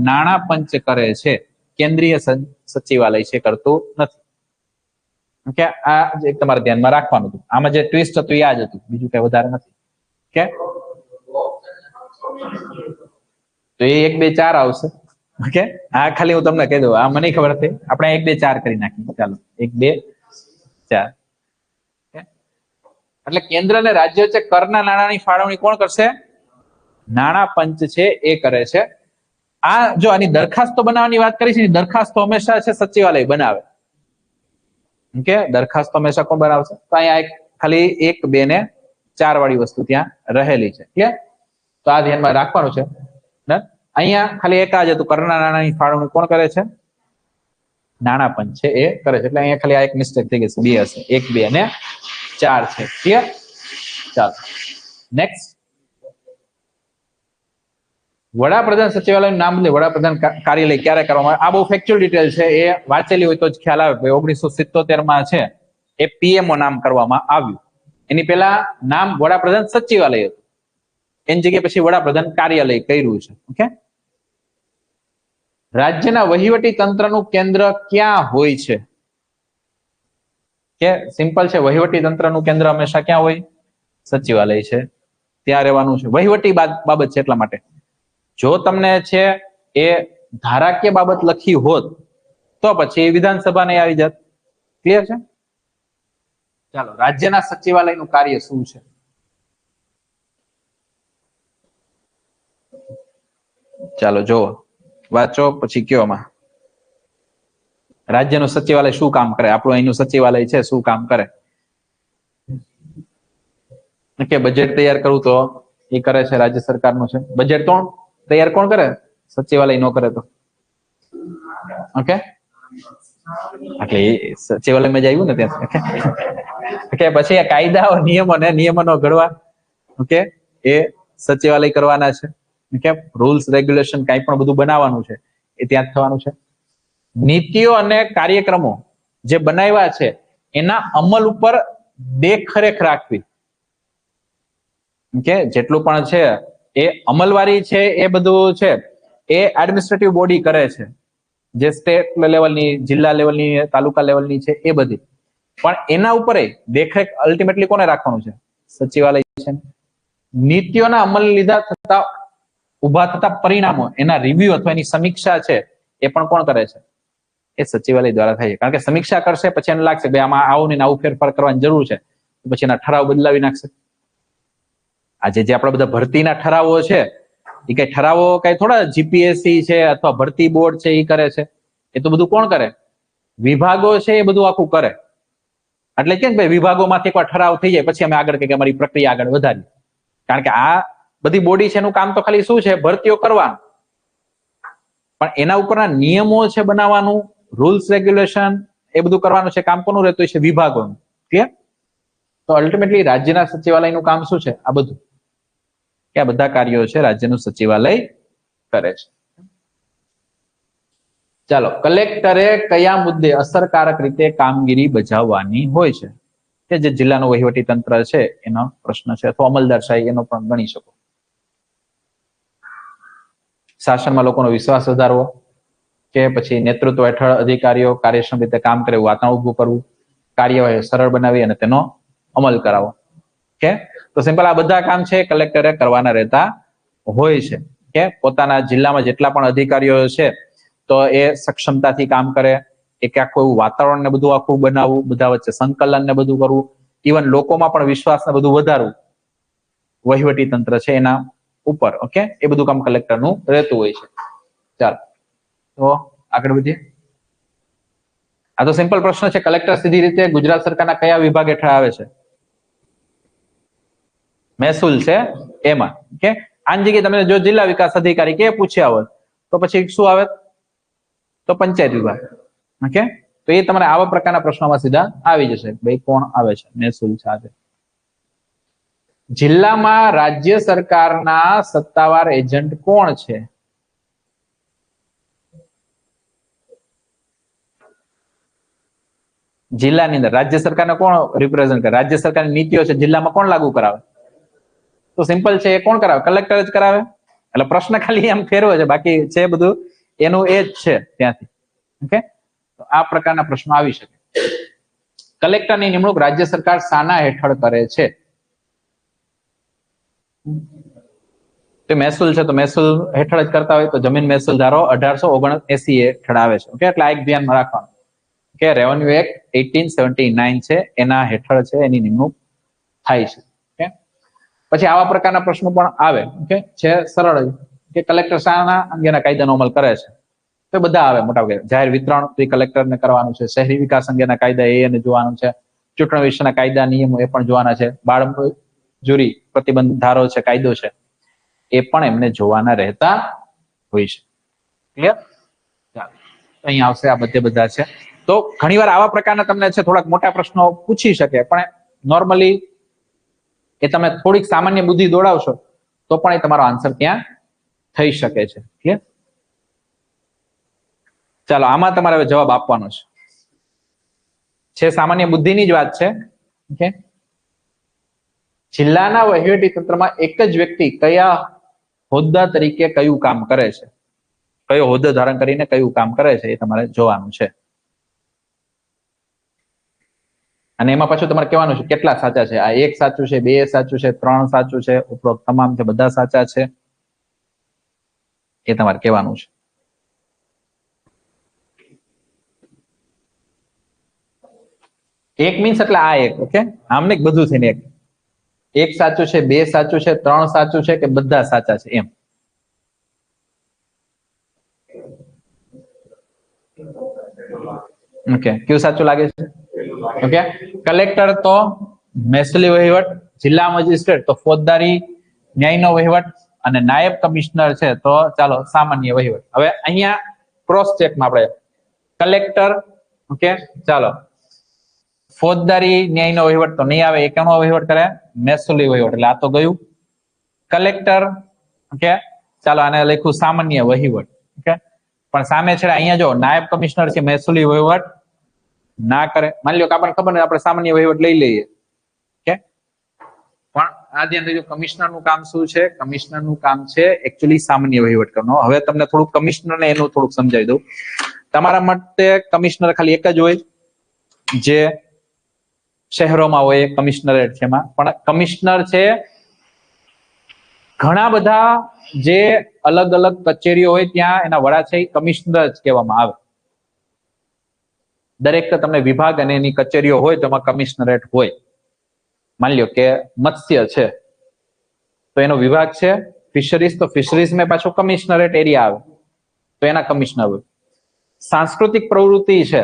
નાણાં પંચ કરે છે, કેન્દ્રીય સચિવાલય છે કરતું નથી. ઓકે, આ એક તમારે ધ્યાનમાં રાખવાનું હતું. આમાં જે ટ્વિસ્ટ હતું એ આ જ હતું, બીજું કઈ વધારે નથી. ઓકે, તો એ 1 2 4 આવશે. ઓકે, આ ખાલી હું તમને કહી દઉં, આ મને ખબર હતી, આપણે 1 2 4 કરી નાખીએ. ચાલો, 1 2 4. એટલે કેન્દ્ર અને રાજ્ય વચ્ચે કરના નાણાંની ફાળવણી કોણ કરશે? નાણાં પંચ છે એ કરે છે. આ જો આની દરખાસ્તો બનાવવાની વાત કરી છે, દરખાસ્તો હંમેશા છે સચિવાલય બનાવે. ઓકે, દરખાસ્તો હંમેશા કોણ બનાવશે? તો અહીંયા ખાલી 1 2 ને 4 વાળી વસ્તુ ત્યાં રહેલી છે. ક્લિયર? તો આ ધ્યાનમાં રાખવાનું છે. અહીંયા ખાલી એક જ હતું, કરના નાણાંની ફાળવણી કોણ કરે છે? નાણાં પંચ છે એ કરે છે. એટલે અહીંયા ખાલી આ એક મિસ્ટેક થઈ ગઈ છે, 2 હશે, 1, 2 અને 4 છે. ક્લિયર? ચાલો નેક્સ્ટ. વડાપ્રધાન સચિવાલયનું નામ બદલી વડાપ્રધાન કાર્યાલય ક્યારે કરવામાં આવે? આ બહુ ફેક્ચ્યુઅલ ડિટેલ છે, એ વાંચેલી હોય તો જ ખ્યાલ આવે. 1977 છે એ પીએમઓ નામ કરવામાં આવ્યું. એની પહેલા નામ વડાપ્રધાન સચિવાલય હતું, એની જગ્યાએ પછી વડાપ્રધાન કાર્યાલય કર્યું છે. ઓકે. રાજ્યના વહીવટી તંત્રનું કેન્દ્ર ક્યાં હોય છે? કે સિમ્પલ છે, વહીવટી તંત્રનું કેન્દ્ર હંમેશા ક્યાં હોય? સચિવાલય છે, ત્યાં રહેવાનું છે. વહીવટી બાબત છે એટલા માટે. જો તમને છે એ ધારાકીય બાબત લખી હોત તો પછી વિધાનસભાને આવી જાત. ક્લિયર છે? ચાલો, રાજ્યના સચિવાલયનું કાર્ય શું છે? ચાલો જો વાંચો પછી કયો. માં રાજ્યનું સચિવાલય શું કામ કરે? આપણું અહીંનું સચિવાલય છે, શું કામ કરે? કે બજેટ તૈયાર કરવું તો એ કરે છે, રાજ્ય સરકારનું છે. બજેટ તૈયાર કોણ કરે? સચિવાલય નો કરે તો. ઓકે, એટલે સચિવાલયમાં જ આવ્યું ને ત્યાં. કે પછી આ કાયદાઓ નિયમનો ઘડવા, ઓકે, એ સચિવાલય કરવાના છે. કે રૂલ્સ રેગ્યુલેશન કાંઈ પણ બધું બનાવવાનું છે એ ત્યાં જ થવાનું છે. નીતિઓ અને કાર્યક્રમો જે બનાવ્યા છે એના અમલ ઉપર દેખરેખ રાખવી. કે જેટલું પણ છે એ અમલવારી છે એ બધું છે એ એડમિનિસ્ટ્રેટિવ બોડી કરે છે, જે સ્ટેટ લેવલની, જિલ્લા લેવલની, તાલુકા લેવલની છે એ બધી. પણ એના ઉપર દેખરેખ અલ્ટિમેટલી કોને રાખવાનું છે? સચિવાલય છે. નીતિઓના અમલ લીધા થતા ઉભા થતા પરિણામો, એના રિવ્યુ અથવા એની સમીક્ષા છે એ પણ કોણ કરે છે? એ સચિવાલય દ્વારા થાય છે. કારણ કે સમીક્ષા કરશે પછી એને લાગશે ભાઈ આમાં આવું ને આવું ફેરફાર કરવાની જરૂર છે, પછી એના ઠરાવ બદલાવી નાખશે. આજે જે આપણા બધા ભરતીના ઠરાવો છે એ કઈ ઠરાવો કઈ થોડા જીપીએસસી છે અથવા ભરતી બોર્ડ છે એ કરે છે. એ તો બધું કોણ કરે? વિભાગો છે એ બધું આખું કરે. એટલે કે ભાઈ વિભાગોમાંથી એકવાર ઠરાવ થઈ જાય પછી અમે આગળ કઈ અમારી પ્રક્રિયા આગળ વધારી. કારણ કે આ બધી બોડી છે એનું કામ તો ખાલી શું છે? ભરતીઓ કરવાનું. પણ એના ઉપરના નિયમો છે બનાવવાનું, રૂલ્સ રેગ્યુલેશન એ બધું કરવાનું છે. કામ કોનું રહેતું છે? વિભાગોનું. ક્લિયર? તો અલ્ટિમેટલી રાજ્યના સચિવાલયનું કામ શું છે? આ બધું, કે આ બધા કાર્યો છે રાજ્યનું સચિવાલય કરે છે. ચાલો, કલેક્ટરે કયા મુદ્દે અસરકારક રીતે કામગીરી બજાવવાની હોય છે? કે જે જિલ્લાનું વહીવટી તંત્ર છે એનો પ્રશ્ન છે, અથવા અમલદારશાહી એનો પણ ગણી શકો. શાસનમાં લોકોનો વિશ્વાસ વધારવો, કે પછી નેતૃત્વ હેઠળ અધિકારીઓ કાર્યક્ષમ રીતે કામ કરે એવું વાતાવરણ ઉભું કરવું, કાર્યવાહી સરળ બનાવી અને તેનો અમલ કરાવો. કે તો સિમ્પલ આ બધા કામ છે કલેક્ટરે કરવાના રહેતા હોય છે. કે પોતાના જિલ્લામાં જેટલા પણ અધિકારીઓ છે તો એ સક્ષમતાથી કામ કરે, એક આખું એવું વાતાવરણ ને બધું આખું બનાવવું, બધા વચ્ચે સંકલન ને બધું કરવું, ઇવન લોકોમાં પણ વિશ્વાસ ને બધું વધારવું વહીવટી તંત્ર છે એના ઉપર. ઓકે, એ બધું કામ કલેક્ટરનું રહેતું હોય છે. ચાલો તો આગળ વધીએ. આ તો સિમ્પલ પ્રશ્ન છે. કલેક્ટર સીધી રીતે ગુજરાત સરકારના કયા વિભાગ હેઠળ આવે છે? મહેસૂલ છે એમાં. કે આની જગ્યાએ તમે જો જિલ્લા વિકાસ અધિકારી કે પૂછ્યા હોત તો પછી શું આવે? તો પંચાયત વિભાગ. ઓકે, તો એ તમારે આવા પ્રકારના પ્રશ્નોમાં સીધા આવી જશે. ભાઈ કોણ આવે છે? મહેસૂલ છે. જિલ્લામાં રાજ્ય સરકારના સત્તાવાર એજન્ટ કોણ છે? જિલ્લાની અંદર રાજ્ય સરકારને કોણ રિપ્રેઝન્ટ કરે? રાજ્ય સરકારની નીતિઓ છે જિલ્લામાં કોણ લાગુ કરાવે? તો સિમ્પલ છે, એ કોણ કરાવે? કલેક્ટર જ કરાવે. એટલે પ્રશ્ન ખાલી એમ ફેરવે છે, બાકી છે બધું એનું એ જ છે ત્યાંથી. ઓકે, તો આ પ્રકારના પ્રશ્નો આવી શકે. કલેક્ટરની નિમણૂક રાજ્ય સરકાર શાના હેઠળ કરે છે? તો મહેસૂલ છે, તો મહેસૂલ હેઠળ જ કરતા હોય તો જમીન મહેસૂલ ધારો 1879 હેઠળ આવે છે. ઓકે, એટલે આ એક ધ્યાનમાં રાખવાનું કે રેવન્યુ એક્ટ 1879 છે એના હેઠળ છે એની નિમણૂક થાય છે. ઓકે, પછી આવા પ્રકારના પ્રશ્નો પણ આવે. ઓકે, છે સરળ જ કે કલેક્ટર શાના અંગેના કાયદાનો અમલ કરે છે? તો બધા આવે મોટા ભાગે. જાહેર વિતરણ તો કલેક્ટરને કરવાનું છે. શહેરી વિકાસ અંગેના કાયદા એને જોવાનું છે. ચૂંટણી વિશેના કાયદા નિયમો એ પણ જોવાના છે. બાળ મજૂરી પ્રતિબંધ ધારો છે, કાયદો છે, એ પણ એમને જોવાના રહેતા હોય છે. ક્લિયર? ચાલો અહીંયા આવશે આ બધા છે. તો ઘણીવાર આવા પ્રકારના તમને છે થોડાક મોટા પ્રશ્નો પૂછી શકે, પણ નોર્મલી એ તમે થોડીક સામાન્ય બુદ્ધિ દોડાવશો તો પણ એ તમારો આન્સર ત્યાં થઈ શકે છે. ક્લિયર? ચાલો આમાં તમારે હવે જવાબ આપવાનો છે સામાન્ય બુદ્ધિની જ વાત છે. ઓકે, જિલ્લાના વહીવટી તંત્રમાં એક જ વ્યક્તિ કયા હોદ્દા તરીકે કયું કામ કરે છે, કયો હોદ્દો ધારણ કરીને કયું કામ કરે છે, એ તમારે જોવાનું છે. અને એમાં પાછું તમારે કહેવાનું છે કેટલા સાચા છે. આ એક સાચું છે, બે સાચું છે, ત્રણ સાચું છે, ઉપરોક્ત તમામ છે બધા સાચા છે, એ તમારે કહેવાનું છે. એક મીન્સ એટલે આ એક. ઓકે, આમ ને બધું થઈને એક સાચું છે, બે સાચું છે, ત્રણ સાચું છે, કે બધા સાચા છે એમ. ઓકે, કયું સાચું લાગે છે? ઓકે, કલેક્ટર તો મહેસૂલી વહીવટ, જિલ્લા મેજિસ્ટ્રેટ તો ફોજદારી ન્યાયનો વહીવટ, અને નાયબ કમિશનર છે તો ચાલો સામાન્ય વહીવટ. હવે અહીંયા ક્રોસ ચેકમાં આપણે કલેક્ટર, ઓકે ચાલો ફોજદારી ન્યાયનો વહીવટ તો નહીં આવે, એ કેનો વહીવટ કરે? મહેસૂલી વહીવટ. એટલે આ તો ગયું. કલેક્ટર, ઓકે ચાલો આને લખ્યું સામાન્ય વહીવટ. ઓકે, પણ સામે છે અહીંયા જો નાયબ કમિશનર છે, મહેસૂલી વહીવટ ના કરે. માની લો કે આપણને ખબર નથી, આપણે સામાન્ય વહીવટ લઈ લઈએ. ઓકે, પણ આ ધ્યાન રાખજો, કમિશનર નું કામ શું છે? કમિશનર નું કામ છે એકચ્યુઅલી સામાન્ય વહીવટ કરવાનો. હવે તમને થોડુંક કમિશનર ને એનું થોડુંક સમજાવી દઉં. તમારા માટે કમિશનર ખાલી એક જ હોય, જે શહેરોમાં હોય, કમિશનરેટ છે એમાં. પણ કમિશનર છે ઘણા બધા જે અલગ અલગ કચેરીઓ હોય ત્યાં એના વડા છે, કમિશનર જ કહેવામાં આવે. દરેક તમને વિભાગ અને એની કચેરીઓ હોય તો એમાં કમિશનરેટ હોય. માની લો કે મત્સ્ય છે તો એનો વિભાગ છે ફિશરીઝ, તો ફિશરીઝ માં પાછું કમિશનરેટ એરિયા આવે તો એના કમિશનર હોય. સાંસ્કૃતિક પ્રવૃત્તિ છે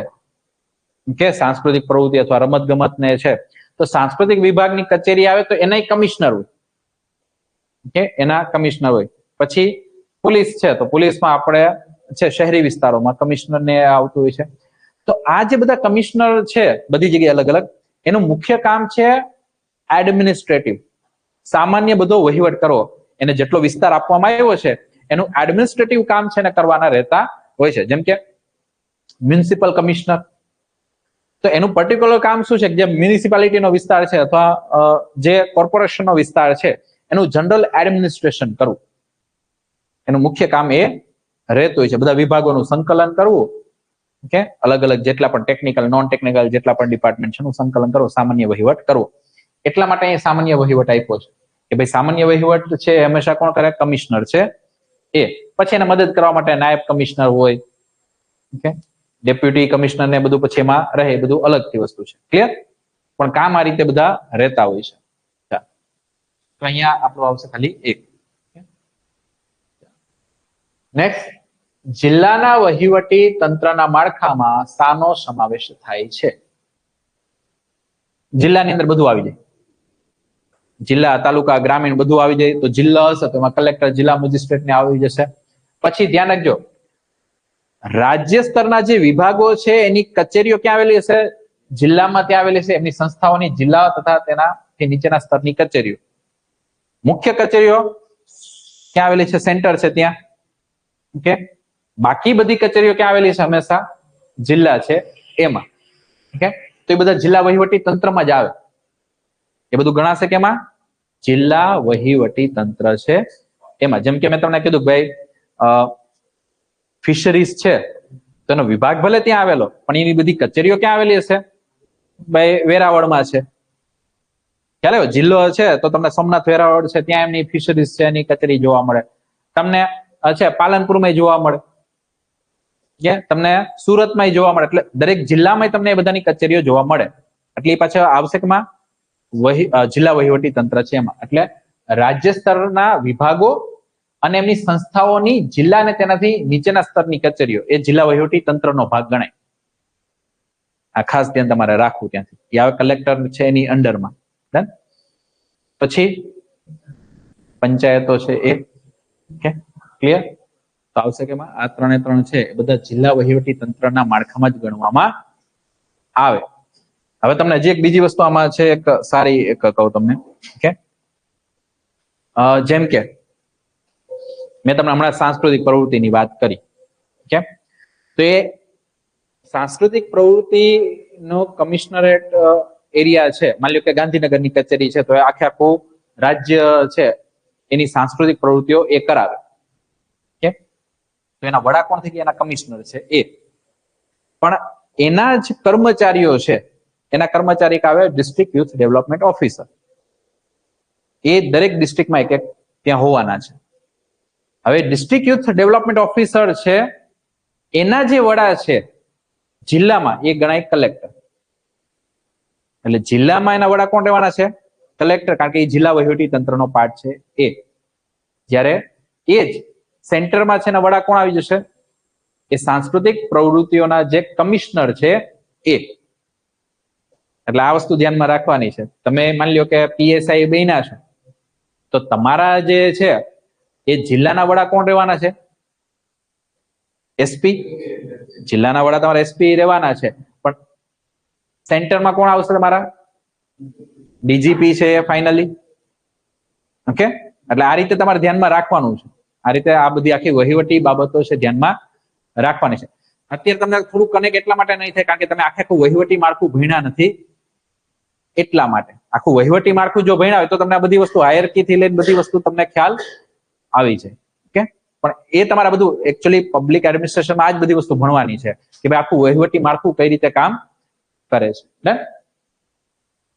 કે સાંસ્કૃતિક પ્રવૃત્તિ અથવા રમત ગમત ને છે તો સાંસ્કૃતિક વિભાગની કચેરી આવે તો એના કમિશનર હોય. ઓકે, એના કમિશનર હોય. પછી પોલીસ છે તો પોલીસમાં આપણે છે શહેરી વિસ્તારોમાં કમિશનર ને આવતું હોય છે. તો આ જે બધા કમિશનર છે બધી જગ્યાએ અલગ અલગ, એનું મુખ્ય કામ છે એડમિનિસ્ટ્રેટિવ, સામાન્ય બધો વહીવટ કરવો. એને જેટલો વિસ્તાર આપવામાં આવ્યો છે એનું એડમિનિસ્ટ્રેટિવ કામ છે ને કરવાના રહેતા હોય છે. જેમ કે મ્યુનિસિપલ કમિશનર, તો એનું પર્ટિક્યુલર કામ શું છે? જે મ્યુનિસિપાલિટીનો વિસ્તાર છે અથવા જે કોર્પોરેશનનો વિસ્તાર છે એનું જનરલ એડમિનિસ્ટ્રેશન કરવું, એનું મુખ્ય કામ એ રહેતું હોય છે. બધા વિભાગોનું સંકલન કરવું. ઓકે, અલગ અલગ જેટલા પણ ટેકનિકલ, નોન ટેકનિકલ જેટલા પણ ડિપાર્ટમેન્ટ છે એનું સંકલન કરવું, સામાન્ય વહીવટ કરવો. એટલા માટે અહીં સામાન્ય વહીવટ આપ્યો છે કે ભાઈ સામાન્ય વહીવટ છે હંમેશા કોણ કરે? કમિશનર છે એ. પછી એને મદદ કરવા માટે નાયબ કમિશનર હોય, ઓકે ડેપ્યુટી કમિશનર ને બધું પછી એમાં રહે, બધું અલગથી વસ્તુ છે. ક્લિયર? પણ કામ આ રીતે બધા રહેતા હોય છે. તો અહીંયા આપણું આવશે ખાલી એક. નેક્સ્ટ, જિલ્લાના વહીવટી તંત્રના માળખામાં શાનો સમાવેશ થાય છે? જિલ્લાની અંદર બધું આવી જાય, જિલ્લા, તાલુકા, ગ્રામીણ બધું આવી જાય. તો જિલ્લા હશે તો એમાં કલેક્ટર, જિલ્લા મેજિસ્ટ્રેટ ને આવી જશે. પછી ધ્યાન રાખજો, રાજ્ય સ્તરના જે વિભાગો છે એની કચેરીઓ ક્યાં આવેલી હશે? જિલ્લામાં ત્યાં આવેલી છે. એમની સંસ્થાઓની જિલ્લા તથા તેનાથી નીચેના સ્તરની કચેરીઓ. મુખ્ય કચેરીઓ ક્યાં આવેલી છે? સેન્ટર છે ત્યાં. ઓકે, બાકી બધી કચેરીઓ ક્યાં આવેલી છે? હંમેશા જિલ્લા છે એમાં. ઓકે, તો એ બધા જિલ્લા વહીવટી તંત્રમાં જ આવે. એ બધું ગણાશે કેમાં? જિલ્લા વહીવટી તંત્ર છે એમાં. જેમ કે મેં તમને કીધું ભાઈ ફિશરીઝ છે તો એનો વિભાગ ભલે ત્યાં આવેલો પણ એની બધી કચેરીઓ ક્યાં આવેલી હશે? ભાઈ વેરાવળમાં છે. ખ્યાલ આવ્યો? જિલ્લો છે તો તમને સોમનાથ વેરાવળ છે ત્યાં એમની ફિશરીઝ છે એની કચેરી જોવા મળે. તમને છે પાલનપુરમાં જોવા મળે, તમને સુરતમાં જોવા મળે. એટલે દરેક જિલ્લામાં તમને એ બધાની કચેરીઓ જોવા મળે. એટલે એ પાછળ આવશ્યકમાં જિલ્લા વહીવટી તંત્ર છે એમાં. એટલે રાજ્ય સ્તરના વિભાગો અને એમની સંસ્થાઓની જિલ્લા અને તેનાથી નીચેના સ્તરની કચેરીઓ એ જિલ્લા વહીવટી તંત્રનો ભાગ ગણાય. આ ખાસ ધ્યાન તમારે રાખવું ત્યાંથી. આ કલેક્ટર છે એની અંડરમાં. પછી પંચાયતો છે એ. Okay, clear? તો આવશે કે આ 3 એ 3 છે એ બધા જિલ્લા વહીવટી તંત્રના માળખામાં જ ગણવામાં આવે. હવે તમને હજી એક બીજી વસ્તુ આમાં છે, એક સારી એક કહું તમને, ઓકે, જેમ કે મેં તમને હમણાં સાંસ્કૃતિક પ્રવૃત્તિની વાત કરી, ઓકે, તો એ સાંસ્કૃતિક પ્રવૃત્તિનો કમિશનરેટ એરિયા છે, માની લો કે ગાંધીનગરની કચેરી છે, તો એ આખું રાજ્ય છે એની સાંસ્કૃતિક પ્રવૃત્તિઓ એ કરાવે, ઓકે, તો એના વડા કોણ થઈ ગયા? એના કમિશનર છે એ. પણ એના જ કર્મચારીઓ છે, એના કર્મચારી આવે ડિસ્ટ્રિક્ટ યુથ ડેવલપમેન્ટ ઓફિસર. એ દરેક ડિસ્ટ્રિક્ટમાં એક ત્યાં હોવાના છે. હવે ડિસ્ટ્રિક્ટ યુથ ડેવલપમેન્ટ ઓફિસર છે, એના જે વડા છે જિલ્લામાં એ ગણાય કલેક્ટર. એટલે જિલ્લામાં એના વડા કોણ રહેવાના છે? કલેક્ટર, કારણ કે એ જિલ્લા વહીવટી તંત્રનો પાર્ટ છે એ. જ્યારે એ જ સેન્ટરમાં છે એના વડા કોણ આવી જશે? એ સાંસ્કૃતિક પ્રવૃત્તિઓના જે કમિશનર છે એ. એટલે આ વસ્તુ ધ્યાનમાં રાખવાની છે. તમે માની લો કે પીએસઆઈ બન્યા છો, તો તમારા જે છે એ જિલ્લાના વડા કોણ રહેવાના છે? એસપી. જિલ્લાના વડા તમારા એસપી રહેવાના છે, પણ સેન્ટરમાં કોણ આવશે? તમારા ડીજીપી છે ફાઇનલી, ઓકે. એટલે આ રીતે તમારે ધ્યાનમાં રાખવાનું છે. આ રીતે આ બધી આખી વહીવટી બાબતો છે ધ્યાનમાં રાખવાની છે. અત્યારે તમને થોડું કનેક્ટ એટલા માટે નહીં થાય કારણ કે તમે આખું વહીવટી માળખું ભણ્યા નથી, એટલા માટે. આખું વહીવટી માળખું જો ભણ્યા હોય તો તમને આ બધી વસ્તુ હાયરકી થી લઈને બધી વસ્તુ તમને ખ્યાલ આવી છે, ઓકે. પણ એ તમારા બધું એકચ્યુઅલી પબ્લિક એડમિનિસ્ટ્રેશનમાં આ જ બધી વસ્તુ ભણવાની છે કે ભાઈ આખું વહીવટી માળખું કઈ રીતે કામ કરે છે. ડન?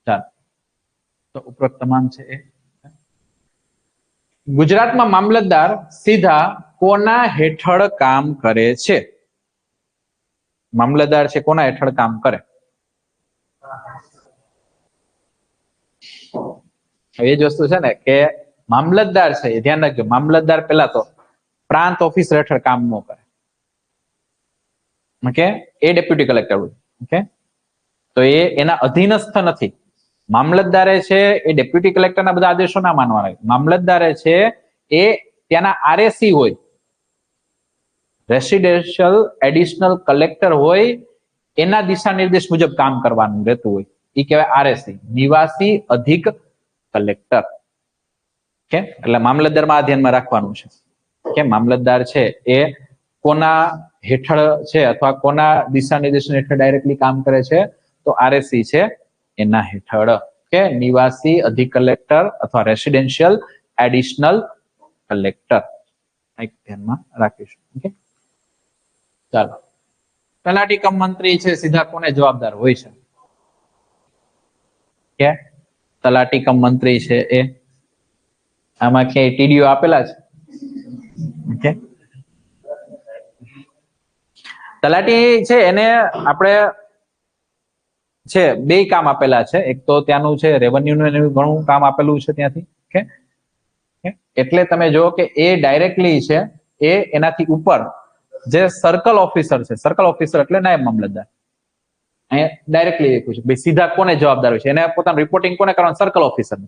ચાલો, તો ઉપરોક્ત તમામ છે એ. ગુજરાતમાં મામલતદાર સીધા કોના હેઠળ કામ કરે છે? મામલતદાર છે કોના હેઠળ કામ કરે? એ જ વસ્તુ છે ને કે મામલતદાર છે, એ ધ્યાન રાખજો, મામલતદાર પેલા તો પ્રાંત ઓફિસર હેઠળ કામ ન કરે, ઓકે. એ ડેપ્યુટી કલેક્ટર હોય, ઓકે. તો એ એના અધીનસ્થ નથી. મામલતદારે છે એ ડેપ્યુટી કલેક્ટરના બધા આદેશો ના માનવાના. મામલતદારે છે એ ત્યાંના આરએસી હોય, રેસિડેન્શિયલ એડિશનલ કલેક્ટર હોય, એના દિશા નિર્દેશ મુજબ કામ કરવાનું રહેતું હોય. એ કહેવાય આરએસી, નિવાસી અધિક કલેક્ટર, ઓકે. એટલે મામલતદારમાં આ ધ્યાનમાં રાખવાનું છે કે મામલતદાર છે એ કોના હેઠળ છે અથવા કોના દિશા નિર્દેશન હેઠળ ડાયરેક્ટલી કામ કરે છે? તો આરએસી છે એના હેઠળ, કે નિવાસી અધિક કલેક્ટર અથવા રેસિડેન્શિયલ એડિશનલ કલેક્ટર. એક ધ્યાનમાં રાખીશું, ઓકે. ચાલો, તલાટી કમ મંત્રી છે સીધા કોને જવાબદાર હોય છે? કે તલાટી કમ મંત્રી છે એ આમાં ક્યાંય ટીડીઓ આપેલા છે? ઓકે. તલાટી છે એને આપણે છે બે કામ આપેલા છે. એક તો ત્યાંનું છે રેવન્યુ નું ઘણું કામ આપેલું છે ત્યાંથી, ઓકે. એટલે તમે જો કે એ ડાયરેક્ટલી છે એ એનાથી ઉપર જે સર્કલ ઓફિસર છે, સર્કલ ઓફિસર એટલે નાયબ મામલતદાર, અહીંયા ડાયરેક્ટલી લખ્યું છે ભાઈ સીધા કોને જવાબદાર હોય છે, એને પોતાનું રિપોર્ટિંગ કોને કરવાનું? Circle officer.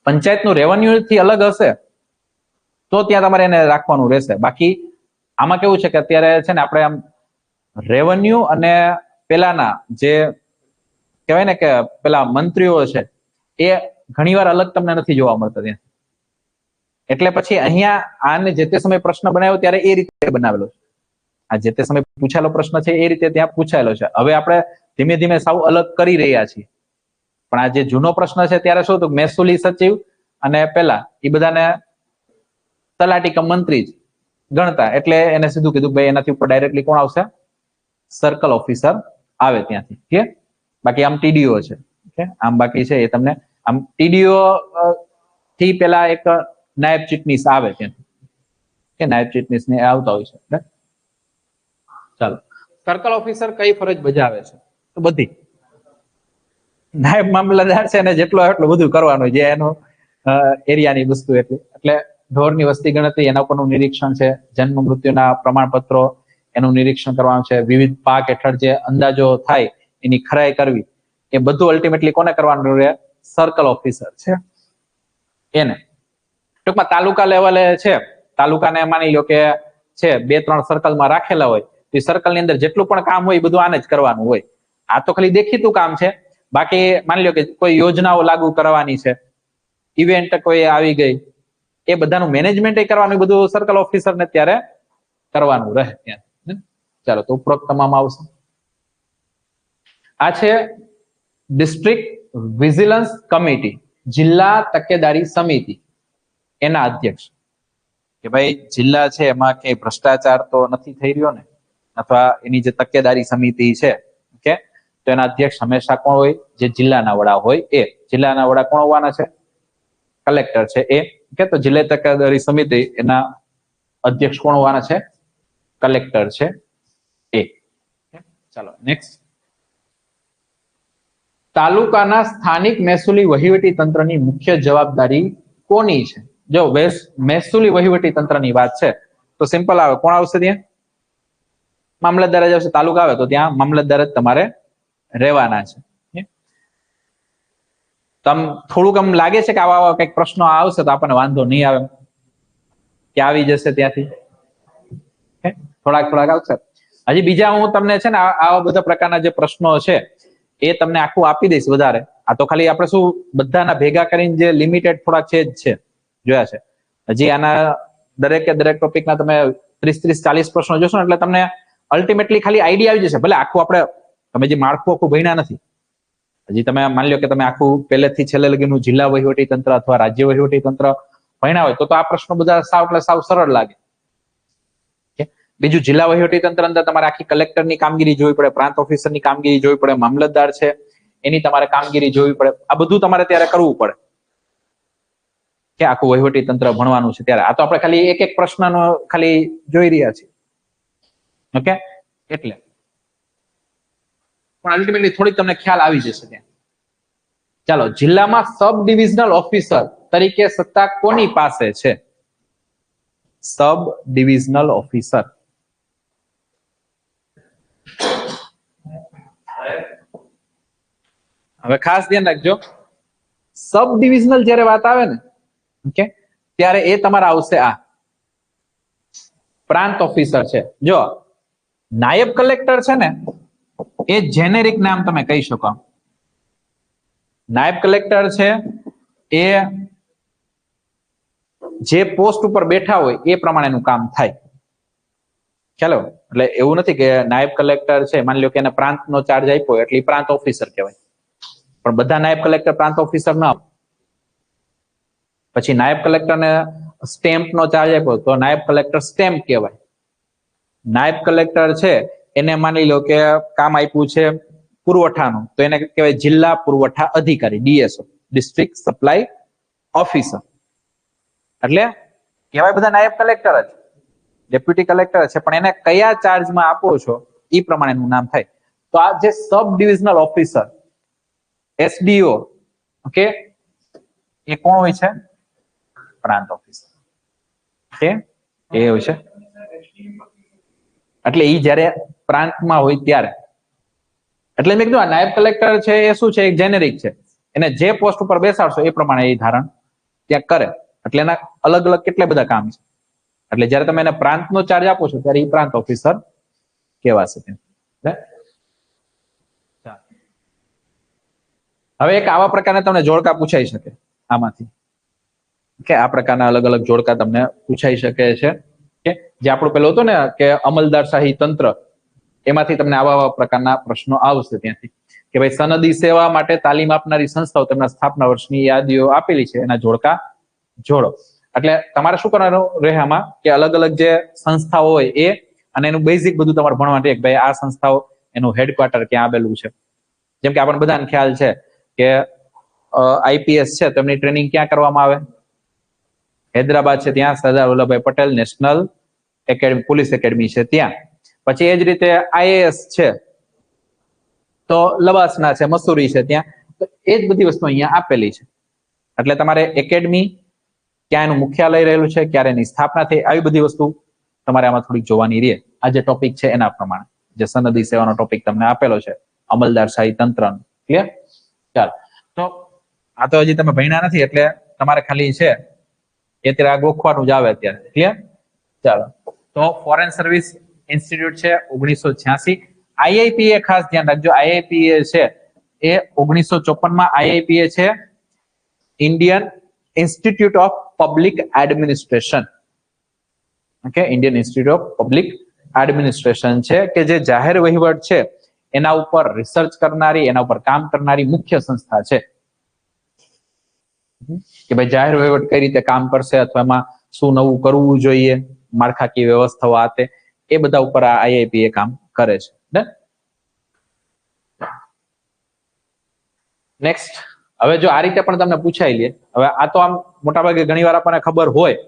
પંચાયતનું રેવન્યુ થી અલગ હશે તો ત્યાં તમારે એને રાખવાનું રહેશે. બાકી આમાં કેવું છે કે અત્યારે છે ને આપણે આમ રેવન્યુ અને પેલાના જે કહેવાય ને કે પેલા મંત્રીઓ છે એ ઘણીવાર અલગ તમને નથી જોવા મળતા ત્યાં. એટલે પછી અહીંયા આને જે તે સમયે પ્રશ્ન બનાવ્યો ત્યારે એ રીતે બનાવેલો છે. આ જે તે સમયે પૂછાયેલો પ્રશ્ન છે એ રીતે ત્યાં પૂછાયેલો છે. હવે આપણે ધીમે ધીમે સાવ અલગ કરી રહ્યા છીએ. પણ આ જે જૂનો પ્રશ્ન છે ત્યારે શું હતું? મહેસૂલી સચિવ અને પેલા એ બધાને તલાટી કમ મંત્રી જ ગણતા, એટલે એને સીધું કીધું ભાઈ એનાથી ઉપર ડાયરેક્ટલી કોણ આવશે? સર્કલ ઓફિસર આવે ત્યાંથી, કે બાકી આમ ટીડીઓ છે, ઓકે. આમ બાકી છે એ તમને આમ ટીડીઓ થી પેલા એક નાયબ ચીટનીસ આવે ત્યાંથી, કે નાયબ ચીટનીસ ને આવતા હોય છે. ચાલો, સર્કલ ઓફિસર કઈ ફરજ બજાવે છે? તો બધી. નાયબ મામલતદાર છે ને જેટલો એટલું બધું કરવાનું જે એનો એરિયાની વસ્તુ એટલી. એટલે ઢોરની વસ્તી ગણતરી એના ઉપરનું નિરીક્ષણ છે, જન્મ મૃત્યુના પ્રમાણપત્રો એનું નિરીક્ષણ કરવાનું છે, વિવિધ પાક હેઠળ જે અંદાજો થાય એની ખરાઈ કરવી, એ બધું અલ્ટિમેટલી કોને કરવાનું રહે? સર્કલ ઓફિસર છે એને. ટૂંકમાં તાલુકા લેવલે છે, તાલુકાને માની લો કે છે 2-3 સર્કલમાં રાખેલા હોય, તો સર્કલની અંદર જેટલું પણ કામ હોય એ બધું આને જ કરવાનું હોય. આ તો ખાલી દેખીતું કામ છે. બાકી માની લો કે કોઈ યોજનાઓ લાગુ કરવાની છે, ઇવેન્ટ કોઈ આવી ગઈ, એ બધાનું મેનેજમેન્ટ કરવાનું બધું સર્કલ ઓફિસરને ત્યારે કરવાનું રહે ત્યાં. ચાલો, તો ઉપરોક્ત તમામ આવશે. આ છે ડિસ્ટ્રિક્ટ વિજિલન્સ કમિટી, જિલ્લા તકેદારી સમિતિ, એના અધ્યક્ષ. કે ભાઈ જિલ્લા છે એમાં કઈ ભ્રષ્ટાચાર તો નથી થઈ રહ્યો ને, અથવા એની જે તકેદારી સમિતિ છે, ઓકે, તો એના અધ્યક્ષ હંમેશા કોણ હોય? જે જિલ્લાના વડા હોય એ. જિલ્લાના વડા કોણ હોવાના છે? કલેક્ટર છે એ. ઓકે, તો જિલ્લા તકેદારી સમિતિ એના અધ્યક્ષ કોણ હોવાના છે? કલેક્ટર છે એ. ચાલો નેક્સ્ટ. તાલુકાના સ્થાનિક મહેસૂલી વહીવટી તંત્રની મુખ્ય જવાબદારી કોની છે? જો મહેસૂલી વહીવટી તંત્રની વાત છે તો સિમ્પલ આવે, કોણ આવશે ત્યાં? મામલતદાર જ આવશે. તાલુકા આવે તો ત્યાં મામલતદાર જ તમારે રહેવાના છે. થોડુંક આમ લાગે છે કે આવા કઈક પ્રશ્નો આવશે તો આપણને વાંધો નહીં આવે કે આવી જશે ત્યાંથી, થોડાક આવશે. હજી બીજા હું તમને છે ને આવા બધા પ્રકારના જે પ્રશ્નો છે એ તમને આખું આપી દઈશ વધારે. આ તો ખાલી આપણે શું બધાના ભેગા કરીને જે લિમિટેડ થોડાક છે જ છે, જોયા છે. હજી આના દરેક ટોપિકના તમે 30-40 પ્રશ્નો જોશો ને એટલે તમને અલ્ટિમેટલી ખાલી આઈડિયા આવી જશે. ભલે આખું આપણે તમે જે માળખું આખું ભણ્યા નથી, હજી તમે માની લો કે તમે આખું પહેલેથી છેલ્લે લગીનું જિલ્લા વહીવટી તંત્ર અથવા રાજ્ય વહીવટી તંત્ર ભણ્યા હોય તો આ પ્રશ્નો બધા સાવ સરળ લાગે. બીજું જિલ્લા વહીવટી તંત્ર અંદર તમારે આખી કલેક્ટરની કામગીરી જોવી પડે, પ્રાંત ઓફિસરની કામગીરી જોવી પડે, મામલતદાર છે એની તમારે કામગીરી જોવી પડે. આ બધું તમારે ત્યારે કરવું પડે કે આખું વહીવટી તંત્ર ભણવાનું છે ત્યારે. આ તો આપણે ખાલી એક પ્રશ્નનો ખાલી જોઈ રહ્યા છીએ, ઓકે. એટલે પણ અલ્ટિમેટલી થોડીક તમને ખ્યાલ આવી જશે ત્યાં. ચાલો, જિલ્લામાં સબ ડિવિઝનલ ઓફિસર તરીકે સત્તા કોની પાસે છે? Sub divisional officer. હવે ખાસ ધ્યાન રાખજો, સબ ડિવિઝનલ જયારે વાત આવે ને, ઓકે, ત્યારે એ તમારા આવશે આ પ્રાંત ઓફિસર છે. જો નાયબ કલેક્ટર છે ને એ જેનેરિક નામ તમે કહી શકો. નાયબ કલેક્ટર છે એ જે પોસ્ટ ઉપર બેઠા હોય એ પ્રમાણેનું કામ થાય. ચાલો, એટલે એવું નથી કે નાયબ કલેક્ટર છે માની લો કે એને પ્રાંતનો ચાર્જ આપ્યો એટલે પ્રાંત ઓફિસર કહેવાય, પણ બધા નાયબ કલેક્ટર પ્રાંત ઓફિસર ના. પછી નાયબ કલેક્ટરને સ્ટેમ્પનો ચાર્જ આપ્યો તો નાયબ કલેક્ટર સ્ટેમ્પ કહેવાય. નાયબ કલેક્ટર છે એને માની લો કે કામ આપ્યું છે પુરવઠાનું તો એને કહેવાય જિલ્લા પુરવઠા અધિકારી, ડીએસઓ, ડિસ્ટ્રિક્ટ સપ્લાય ઓફિસર. એટલે કહેવાય બધા નાયબ કલેક્ટર જ, ડેપ્યુટી કલેક્ટર છે, પણ એને કયા ચાર્જમાં આપો છો એ પ્રમાણેનું નામ થાય. તો આ જે સબ ડિવિઝનલ ઓફિસર એસડીઓ, ઓકે, એ કોણ હોય છે? પ્રાંત ઓફિસર. ઓકે, એ હોય છે. એટલે એ જયારે પ્રાંતમાં હોય ત્યારે. એટલે મેં કીધું આ નાયબ કલેક્ટર છે એ શું છે? એક જેનેરિક છે. એને જે પોસ્ટ ઉપર બેસાડશો એ પ્રમાણે એ ધારણ ત્યાં કરે. એટલે એના અલગ અલગ કેટલા બધા કામ છે. એટલે જયારે તમે એને પ્રાંતનો ચાર્જ આપો છો ત્યારે એ પ્રાંત ઓફિસર કહેવાશે. હવે એક આવા પ્રકારના તમને જોડકા પૂછાઈ શકે આમાંથી, કે આ પ્રકારના અલગ અલગ જોડકા તમને પૂછાઈ શકે છે. કે જે આપણું પેલું હતું ને કે અમલદારશાહી તંત્ર, એમાંથી તમને આવા પ્રકારના પ્રશ્નો આવશે ત્યાંથી. કે ભાઈ સનદી સેવા માટે તાલીમ આપનારી સંસ્થાઓ તેમના સ્થાપના વર્ષની યાદીઓ આપેલી છે, એના જોડકા જોડો. એટલે તમારે શું કરવાનું રહે આમાં કે અલગ અલગ જે સંસ્થાઓ હોય એ અને એનું બેઝિક બધું તમારે ભણવાનું રહે. ભાઈ આ સંસ્થાઓ એનું હેડક્વાર્ટર ક્યાં આવેલું છે. જેમ કે આપણને બધાને ખ્યાલ છે કે આઈપીએસ છે તો એમની ટ્રેનિંગ ક્યાં કરવામાં આવે? હૈદરાબાદ છે ત્યાં Sardar Vallabhbhai Patel national academy, police academy છે ત્યાં. પછી એ જ રીતે આઈએએસ છે તો લવાસના છે, મસૂરી છે ત્યાં. તો એ જ બધી વસ્તુ અહીંયા આપેલી છે. એટલે તમારે એકેડમી ક્યાં એનું મુખ્યાલય રહેલું છે, ક્યારે એની સ્થાપના થઈ, આવી બધી વસ્તુ તમારે આમાં થોડીક જોવાની રહે. આ જે ટોપિક છે એના પ્રમાણે જે સનદી સેવાનો ટોપિક તમને આપેલો છે અમલદારશાહી તંત્રનો. ક્લિયર? ચાલો, તો આ તો હજી તમે ભણ્યા નથી એટલે તમારે ખાલી છે એ અત્યારે આ ગોખવાનું જ આવે અત્યારે. ક્લિયર? ચાલો, તો ફોરેન સર્વિસ ઇન્સ્ટિટ્યૂટ છે 1986. આઈઆઈપીએ ખાસ ધ્યાન રાખજો, આઈઆઈપીએ છે એ 1954 આઈઆઈપીએ છે Indian institute of public administration. Okay, Indian institute of public administration છે કે જે જાહેર વહીવટ છે એના ઉપર રિસર્ચ કરનારી, એના ઉપર કામ કરનારી મુખ્ય સંસ્થા છે કે ભાઈ જાહેર વહીવટ કઈ રીતે કામ કરશે અથવા એમાં શું નવું કરવું જોઈએ, માળખાકીય વ્યવસ્થાઓ આ તે, એ બધા ઉપર આ આઈઆઈપીએ કામ કરે છે. નેક્સ્ટ, હવે જો આ રીતે પણ તમને પૂછાઈ લે, હવે આ તો આમ મોટાભાગે ઘણી વાર આપણને ખબર હોય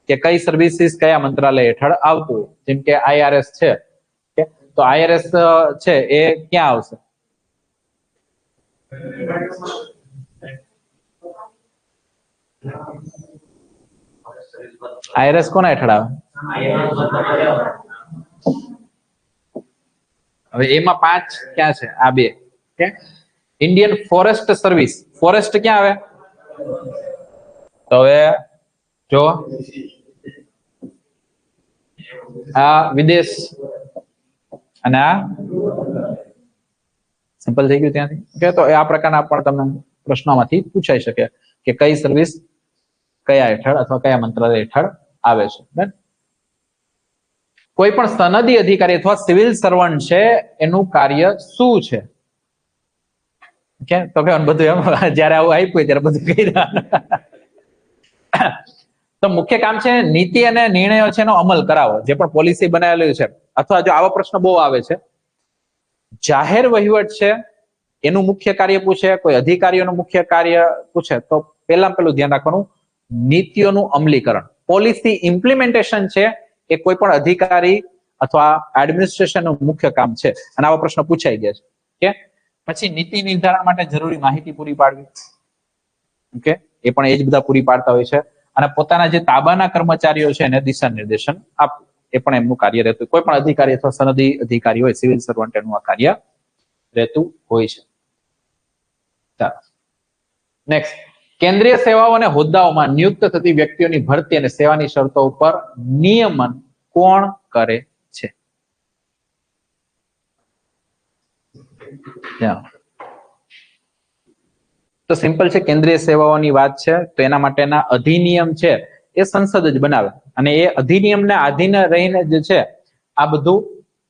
કે કઈ સર્વિસીસ કયા મંત્રાલય હેઠળ આવતું હોય, જેમ કે આઈઆરએસ છે, તો આઈઆરએસ છે એ ક્યાં આવશે? આઈઆરએસ કોના હેઠળ આવે? હવે એમાં 5 ક્યાં છે? આ 2. Okay, Indian forest service, forest ક્યાં આવે? તો હવે જો આ વિદેશ અને આ સિમ્પલ થઈ ગયું ત્યાંથી. ઓકે, તો આ પ્રકારના પણ તમને પ્રશ્નોમાંથી પૂછાઈ શકે કે કઈ સર્વિસ કયા હેઠળ અથવા કયા મંત્રાલય હેઠળ આવે છે. કોઈ પણ સનદી અધિકારી અથવા સિવિલ સર્વન્ટ છે એનું કાર્ય શું છે? ઓકે, તો કે બધું એમ જ્યારે આવું આપ્યું ત્યારે બધું કહી દેવાનું. તો મુખ્ય કામ છે નીતિ અને નિર્ણયો છે એનો અમલ કરાવો, જે પણ પોલિસી બનાવેલી છે. અથવા જો આવા પ્રશ્ન બહુ આવે છે, જાહેર વહીવટ છે એનું મુખ્ય કાર્ય પૂછે, કોઈ અધિકારીઓનું મુખ્ય કાર્ય પૂછે, તો પેલું ધ્યાન રાખવાનું નીતિઓનું અમલીકરણ, પોલિસી ઇમ્પ્લિમેન્ટેશન છે એ કોઈ પણ અધિકારી અથવા એડમિનિસ્ટ્રેશનનું મુખ્ય કામ છે, અને આવા પ્રશ્ન પૂછાઈ ગયા છે. ઓકે, પછી નીતિ નિર્ધારણ માટે જરૂરી માહિતી પૂરી પાડવી. ઓકે, એ પણ એ જ બધા પૂરી પાડતા હોય છે, અને પોતાના જે તાબાના કર્મચારીઓ છે એને દિશા નિર્દેશન આપવું, એ પણ એમનું કાર્ય રહેતું. કોઈ પણ અધિકારી અથવા સનદી અધિકારી હોય, સિવિલ સર્વન્ટ, એનું આ કાર્ય રહેતું હોય છે. ચાલો, નેક્સ્ટ, કેન્દ્રીય સેવાઓ અને હોદ્દાઓમાં નિયુક્ત થતી વ્યક્તિઓની ભરતી અને સેવાની શરતો ઉપર નિયમન કોણ કરે છે? તો સિમ્પલ છે, કેન્દ્રીય સેવાઓની વાત છે તો એના માટેના અધિનિયમ છે એ સંસદ જ બનાવે, અને એ અધિનિયમને આધીન રહીને જે છે આ બધું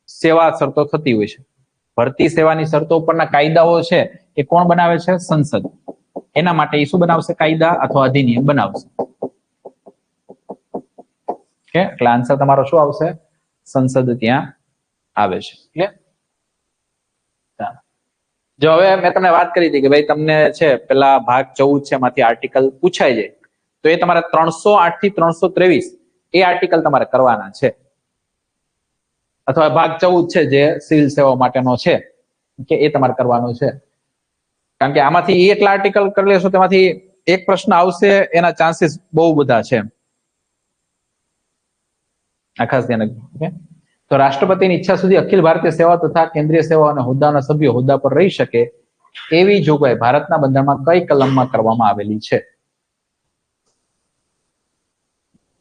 સેવા શરતો થતી હોય છે. ભરતી સેવાની શરતો ઉપરના કાયદાઓ છે એ કોણ બનાવે છે? સંસદ. એના માટે એ શું બનાવશે? કાયદા અથવા અધિનિયમ બનાવશે. ઓકે, એટલે આન્સર તમારો શું આવશે? સંસદ ત્યાં આવે છે. ક્લિયર? જો હવે મેં તમને વાત કરી હતી કે ભાઈ તમને છે પેલા ભાગ 14 છે એમાંથી આર્ટિકલ પૂછાઈ જાય, તો એ તમારે 308 થી 323 એ આર્ટિકલ તમારે કરવાના છે, અથવા ભાગ 14 છે જે સિવિલ સેવા માટેનો છે કે એ તમારે કરવાનો છે. કારણ કે આમાંથી એટલા આર્ટિકલ કરી લેશો તેમાંથી એક પ્રશ્ન આવશે, એના ચાન્સીસ બહુ બધા છે. આ ખાસ ધ્યાન રાખજો. ઓકે, તો રાષ્ટ્રપતિની ઈચ્છા સુધી અખિલ ભારતીય સેવા તથા કેન્દ્રીય સેવા અને હોદ્દાના સભ્યો હોદ્દા પર રહી શકે એવી જોગવાઈ ભારતના બંધારણમાં કઈ કલમમાં કરવામાં આવેલી છે?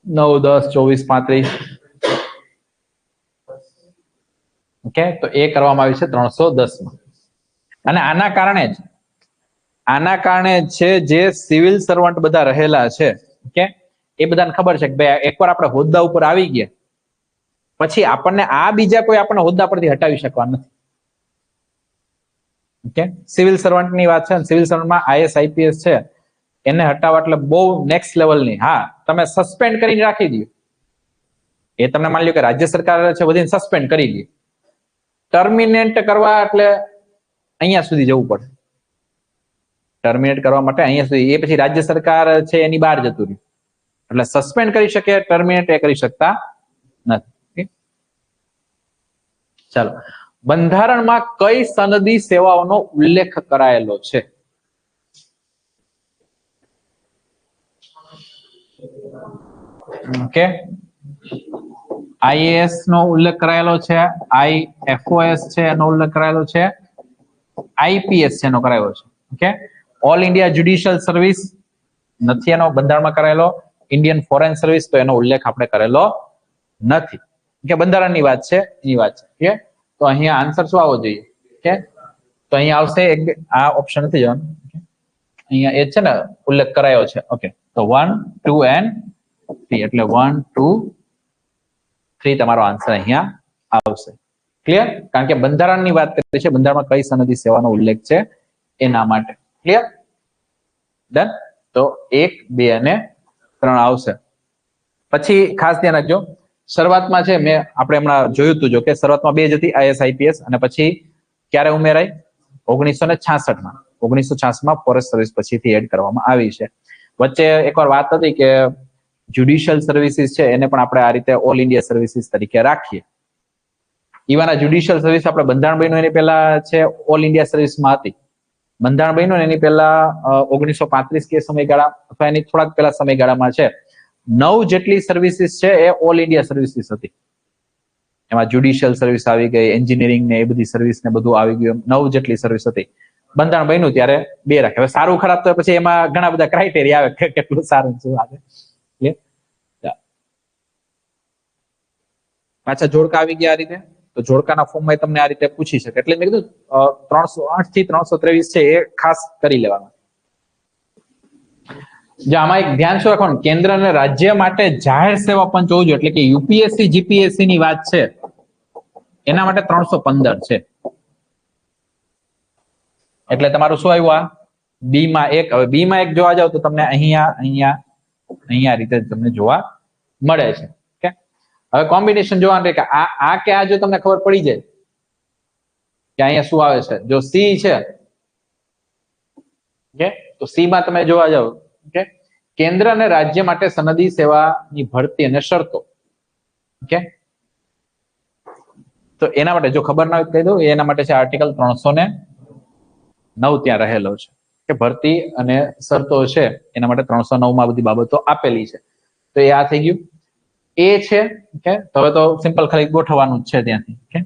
9, 10, 24, 35. ઓકે, તો એ કરવામાં આવી છે 310 માં. અને આના કારણે છે જે સિવિલ સર્વન્ટ બધા રહેલા છે, ઓકે, એ બધાને ખબર છે કે ભાઈ એકવાર આપણે હોદ્દા ઉપર આવી ગયા પછી આપણને આ બીજા કોઈ આપણને હોદ્દા પરથી હટાવી શકવાનું નથી. ઓકે, સિવિલ સર્વન્ટની વાત છે, સિવિલ સર્વન્ટમાં આઈએસ આઈપીએસ છે એને હટાવવા એટલે બહુ નેક્સ્ટ લેવલની. હા, તમે સસ્પેન્ડ કરીને રાખી દો, એ તમને માની લો કે રાજ્ય સરકાર છે બધીને સસ્પેન્ડ કરી દે, ટર્મિનેટ કરવા એટલે અહીંયા સુધી જવું પડે. ટર્મિનેટ કરવા માટે અહીંયા સુધી, એ પછી રાજ્ય સરકાર છે એની બહાર જતું રહ્યું, એટલે સસ્પેન્ડ કરી શકે, ટર્મિનેટ એ કરી શકતા નથી. ચાલો, બંધારણમાં કઈ સનદી સેવાઓનો ઉલ્લેખ કરાયેલો છે? ઓકે, આઈએએસ નો ઉલ્લેખ કરાયેલો છે, આઈએફઓએસ છે એનો ઉલ્લેખ કરાયેલો છે, આઈપીએસ છે એનો કરાયેલો છે. Okay, all India judicial service નથી એનો બંધારણમાં કરાયેલો, ઇન્ડિયન ફોરેન સર્વિસ તો એનો ઉલ્લેખ આપણે કરેલો નથી કે બંધારણની વાત છે એની વાત છે તો અહીંયા આન્સર શું આવવો જોઈએ કે તો અહીંયા આવશે આ ઓપ્શન નથી જવાનું અહીંયા એ છે ને ઉલ્લેખ કરાયો છે ઓકે તો 1 2 and 3 એટલે 1 2 3 તમારો આન્સર અહીંયા આવશે ક્લિયર કારણ કે બંધારણની વાત કરી છે બંધારણમાં કઈ સનદી સેવાનો ઉલ્લેખ છે એના માટે ક્લિયર ડન તો 1 2 અને 3 આવશે પછી ખાસ ધ્યાન રાખજો શરૂઆતમાં છે મેં આપણે હમણાં જોયું હતું જો કે શરૂઆતમાં 2 જ હતી IAS IPS અને પછી ક્યારે ઉમેરાઈ 1966 માં ફોરેસ્ટ સર્વિસ પછીથી એડ કરવામાં આવી છે વચ્ચે એકવાર વાત હતી કે જ્યુડિશિયલ સર્વિસીસ છે એને પણ આપણે આ રીતે ઓલ ઇન્ડિયા સર્વિસીસ તરીકે રાખીએ ઇવન આ જ્યુડિશિયલ સર્વિસ આપણે બંધારણ બન્યું એની પહેલા છે ઓલ ઇન્ડિયા સર્વિસમાં હતી બંધારણ બન્યું એની પહેલા 1935 કે સમયગાળા અથવા એની થોડાક પહેલા સમયગાળામાં છે 9 જેટલી સર્વિસીસ છે એ ઓલ ઇન્ડિયા સર્વિસીસ હતી એમાં જ્યુડિશિયલ સર્વિસ આવી ગઈ એન્જિનિયરિંગ ને એ બધી સર્વિસ ને બધું આવી ગયું 9 જેટલી સર્વિસ હતી બંધારણ બન્યું ત્યારે 2 રાખે હવે સારું ખરાબ તો પછી એમાં ઘણા બધા ક્રાઇટેરિયા આવે કેટલું સારું શું આવે પાછા જોડકા આવી ગયા આ રીતે તો જોડકાના ફોર્મમાં તમને આ રીતે પૂછી શકે એટલે મેં કીધું 308 થી 323 છે એ ખાસ કરી લેવાનું જે આમાં એક ધ્યાન શું રાખવાનું કેન્દ્ર અને રાજ્ય માટે જાહેર સેવા પંચ હોવું જોઈએ એટલે કે યુપીએસસી જીપીએસસી ની વાત છે એના માટે 315 છે એટલે તમારું શું આવ્યું આ બી માં 1 હવે બી માં 1 જોવા જાવ તો તમને અહીંયા રીતે તમને જોવા મળે છે ઓકે હવે કોમ્બિનેશન જોવાનું કે આ કે આ જો તમને ખબર પડી જાય કે અહીંયા શું આવે છે જો સી છે ઓકે તો સી માં તમે જોવા જાવ ઓકે કેન્દ્ર અને રાજ્ય માટે સનદી સેવાની ભરતી અને શરતો ઓકે તો એના માટે જો ખબર ના હોય કહી દઉં એના માટે છે આર્ટિકલ 309 ત્યાં રહેલો છે કે ભરતી અને શરતો છે એના માટે 309 માં બધી બાબતો આપેલી છે તો એ આ થઈ ગયું એ છે ઓકે તો હવે તો સિમ્પલ ખાલી ગોઠવવાનું જ છે ત્યાંથી ઓકે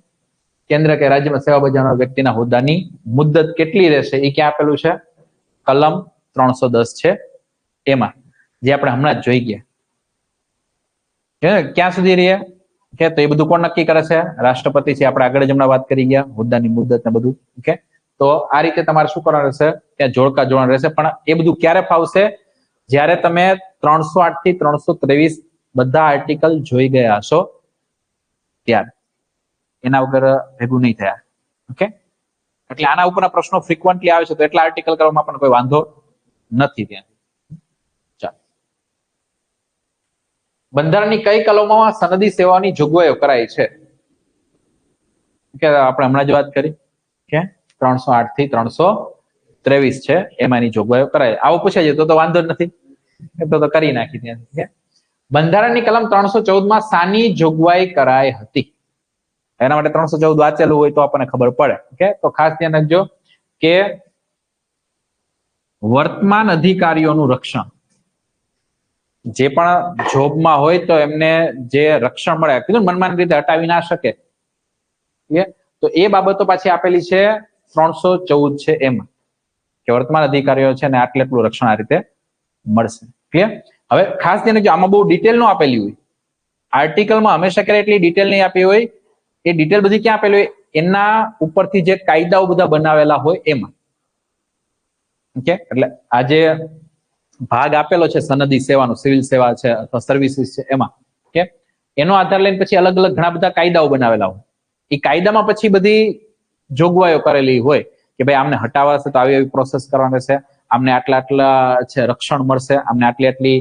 કેન્દ્ર કે રાજ્યમાં સેવા બજાવનાર વ્યક્તિના હોદ્દાની મુદ્દત કેટલી રહેશે એ ક્યાં આપેલું છે કલમ 310 છે એમાં જે આપણે હમણાં જ જોઈ ગયા ક્યાં સુધી રહીએ કે તો એ બધું કોણ નક્કી કરે છે રાષ્ટ્રપતિ છે આપણે આગળ જ હમણાં વાત કરી ગયા હોદ્દાની મુદ્દત ને બધું ઓકે તો આ રીતે તમારે શું કરવાનું રહેશે ત્યાં જોડકા જોવાનું રહેશે પણ એ બધું ક્યારે ફાવશે જ્યારે તમે 308 થી 323 બધા આર્ટિકલ જોઈ ગયા હશો ત્યારે એના વગર ભેગું નહીં થયા ઓકે એટલે આના ઉપરના પ્રશ્નો ફ્રીક્વન્ટલી આવે છે તો એટલા આર્ટિકલ કરવામાં પણ કોઈ વાંધો નથી ત્યાં ચાલો બંધારણની કઈ કલમોમાં સનદી સેવાની જોગવાઈઓ કરાઈ છે કે આપણે હમણાં જ વાત કરી કે 308 થી 323 છે એમાંની જોગવાઈઓ કરાય આવું પૂછાય છે તો વાંધો જ નથી તો કરી નાખી ત્યાંથી બંધારણની કલમ 314 માં સાની જોગવાઈ કરાઈ હતી એના માટે 314 વાંચેલું હોય તો આપણને ખબર પડે ઓકે તો ખાસ ધ્યાન રાખજો કે વર્તમાન અધિકારીઓનું રક્ષણ જે પણ જોબમાં હોય તો એમને જે રક્ષણ મળે કીધું મનમાની રીતે હટાવી ના શકે તો એ બાબતો પાછી આપેલી છે 314 છે એમાં કે વર્તમાન અધિકારીઓ છે ને આટલું રક્ષણ આ રીતે મળશે ક્લિયર હવે ખાસ ધ્યાન રાખજો આમાં બહુ ડિટેલ નો આપેલી હોય આર્ટિકલમાં હંમેશા ક્યારે એટલી ડિટેલ નહીં આપી હોય એ ડિટેલ બધી ક્યાં આપેલી હોય એના ઉપરથી જે કાયદાઓ બધા બનાવેલા હોય એમાં ઓકે એટલે આ જે ભાગ આપેલો છે સનદી સેવાનો સિવિલ સેવા છે અથવા સર્વિસીસ છે એમાં કે એનો આધાર લઈને પછી અલગ અલગ ઘણા બધા કાયદાઓ બનાવેલા હોય એ કાયદામાં પછી બધી જોગવાઈઓ કરેલી હોય કે ભાઈ આમને હટાવાશે તો આવી પ્રોસેસ કરવાની છે આમને આટલા છે રક્ષણ મળશે આમને આટલી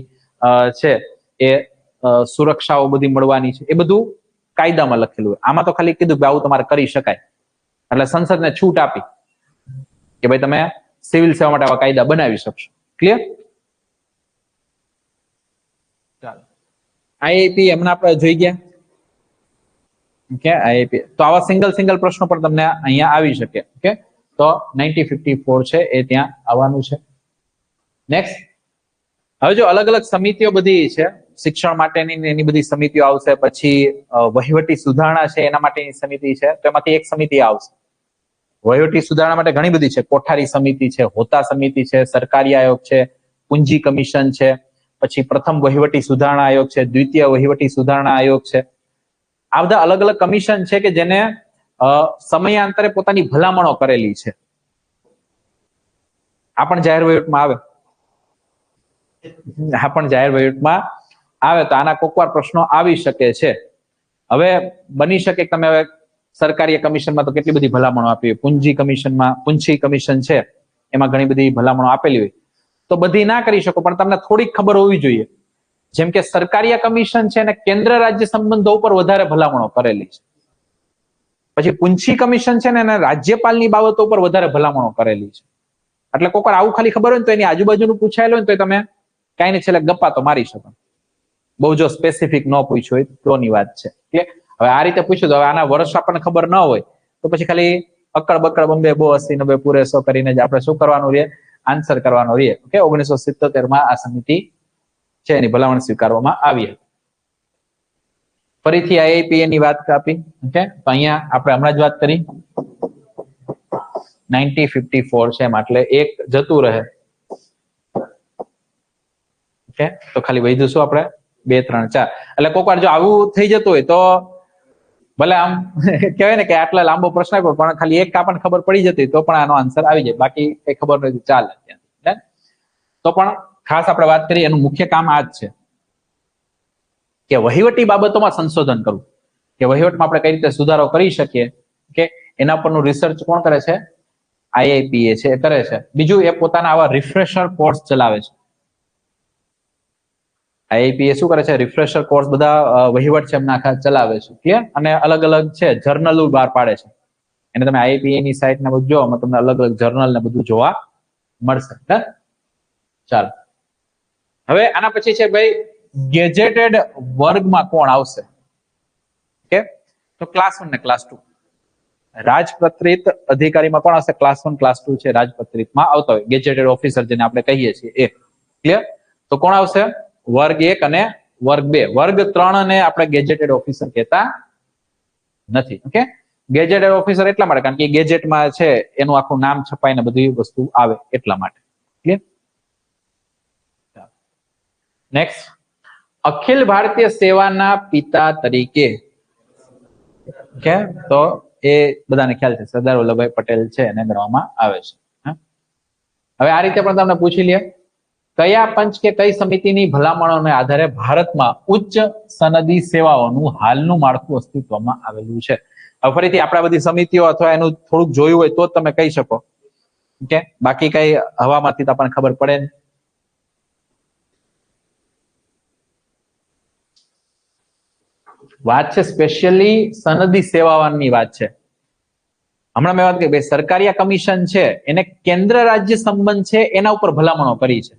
છે એ સુરક્ષાઓ બધી મળવાની છે એ બધું કાયદામાં લખેલું હોય આમાં તો ખાલી કીધું કે આવું તમારે કરી શકાય એટલે સંસદને છૂટ આપી કે ભાઈ તમે સિવિલ સેવા માટે આવા કાયદા બનાવી શકશો ક્લિયર ચાલો આઈઆઈપી એમને આપણે જોઈ ગયા ઓકે આઈઆઈપી તો આવા સિંગલ પ્રશ્નો પણ તમને અહીંયા આવી શકે ઓકે તો 9054 છે એ ત્યાં આવવાનું છે નેક્સ્ટ હવે જો અલગ અલગ સમિતિઓ બધી છે શિક્ષણ માટેની એની બધી સમિતિઓ આવશે પછી વહીવટી સુધારણા છે એના માટેની સમિતિ છે તો એમાંથી એક સમિતિ આવશે વહીવટી સુધારણા માટે ઘણી બધી છે કોઠારી સમિતિ છે હોતા સમિતિ છે સરકારી આયોગ છે પૂંજી કમિશન છે પછી પ્રથમ વહીવટી સુધારણા આયોગ છે, દ્વિતીય વહીવટી સુધારણા આયોગ છે. આ બધા અલગ અલગ કમિશન છે કે જેને સમયાંતરે પોતાની ભલામણો કરેલી છે. આ પણ જાહેર વહીવટમાં આવે, તો આના કોકવાર પ્રશ્નો આવી શકે છે. હવે બની શકે કે તમે હવે સરકારી કમિશનમાં તો કેટલી બધી ભલામણો આપી હોય, પુંછી કમિશન છે એમાં ઘણી બધી ભલામણો આપેલી હોય, તો બધી ના કરી શકો, પણ તમને થોડીક ખબર હોવી જોઈએ. જેમ કે સરકારી કમિશન છે અને કેન્દ્ર રાજ્ય સંબંધો ઉપર વધારે ભલામણો કરેલી છે. પછી પુંછી કમિશન છે ને એને રાજ્યપાલની બાબતો ઉપર વધારે ભલામણો કરેલી છે. એટલે કોઈક વાર આવું ખાલી ખબર હોય ને તો એની આજુબાજુનું પૂછાયેલું હોય ને તો તમે કઈ ને છેલ્લે ગપ્પા તો મારી શકો. બહુ જો સ્પેસિફિક ન પૂછ્યું હોય તોની વાત છે. હવે આ રીતે પૂછ્યું તો હવે આના વર્ષ આપણને ખબર ન હોય તો પછી ખાલી અક્કડ બક્કડ બંબે બો 80 90 પૂરે 100 કરીને જ આપણે શું કરવાનું રહે, આન્સર કરવાનો રહે. ઓકે, 1977 માં આ સમિતિ છે એની ભલામણ સ્વીકારવામાં આવી હતી. ફરીથી IIPA ની વાત આપી. ઓકે, તો અહીંયા આપણે હમણાં જ વાત કરી 1954 છે એમ, એટલે એક જતું રહે. ઓકે, તો ખાલી વધ્યું શું આપણે 2 3 4. એટલે કોઈક વાર જો આવું થઈ જતું હોય તો ભલે આમ કહેવાય ને કે આટલા લાંબો પ્રશ્ન આપ્યો પણ ખાલી એક આપણને ખબર પડી જતી તો પણ આનો આન્સર આવી જાય, બાકી કઈ ખબર નથી ચાલે. તો પણ ખાસ આપણે વાત કરીએ એનું મુખ્ય કામ આ જ છે કે વહીવટી બાબતોમાં સંશોધન કરવું, કે વહીવટમાં આપણે કઈ રીતે સુધારો કરી શકીએ. કે એના પરનું રિસર્ચ કોણ કરે છે? IIPA છે એ કરે છે. બીજું એ પોતાના આવા રિફ્રેશર કોર્સ ચલાવે છે. IIPA શું કરે છે? રિફ્રેશર કોર્સ બધા વહીવટ છે એમના આખા ચલાવે છે. ક્લિયર? અને અલગ અલગ છે જર્નલો બહાર પાડે છે. એને તમે IIPA ની સાઇટ ને બધું જોવો, તમને અલગ અલગ જર્નલ ને બધું જોવા મળશે. ચાલો, હવે આના પછી છે ભાઈ ગેજેટેડ વર્ગમાં કોણ આવશે? ઓકે, તો ક્લાસ 1 ને ક્લાસ 2. રાજપત્રિત અધિકારીમાં કોણ આવશે? ક્લાસ 1 ક્લાસ 2 છે રાજપત્રિતમાં આવતા હોય. ગેજેટેડ ઓફિસર જેને આપણે કહીએ છીએ એ. ક્લિયર? તો કોણ આવશે? વર્ગ 1 અને વર્ગ 2. વર્ગ 3 ને આપણે ગેજેટેડ ઓફિસર કહેતા નથી. ઓકે, ગેજેટેડ ઓફિસર એટલા માટે કારણ કે ગેજેટમાં છે એનું આખું નામ છપાઈને બધી વસ્તુ આવે એટલા માટે. ક્લિયર? નેક્સ્ટ, અખિલ ભારતીય સેવાના પિતા તરીકે. ઓકે, તો એ બધાને ખ્યાલ છે સરદાર વલ્લભભાઈ પટેલ છે એને ગણવામાં આવે છે. હવે આ રીતે પણ તમને પૂછી લે, કયા પંચ કે કઈ સમિતિની ભલામણોને આધારે ભારતમાં ઉચ્ચ સનદી સેવાઓનું હાલનું માળખું અસ્તિત્વમાં આવેલું છે? હવે ફરીથી આપણે બધી સમિતિઓ અથવા એનું થોડુંક જોયું હોય તો જ તમે કહી શકો. ઓકે, બાકી કઈ હવામાંથી તો આપણને ખબર પડે ને. વાત છે સ્પેશિયલી સનદી સેવાઓની વાત છે. હમણાં મેં વાત કરી ભાઈ સરકારી કમિશન છે એને કેન્દ્ર રાજ્ય સંબંધ છે એના ઉપર ભલામણો કરી છે,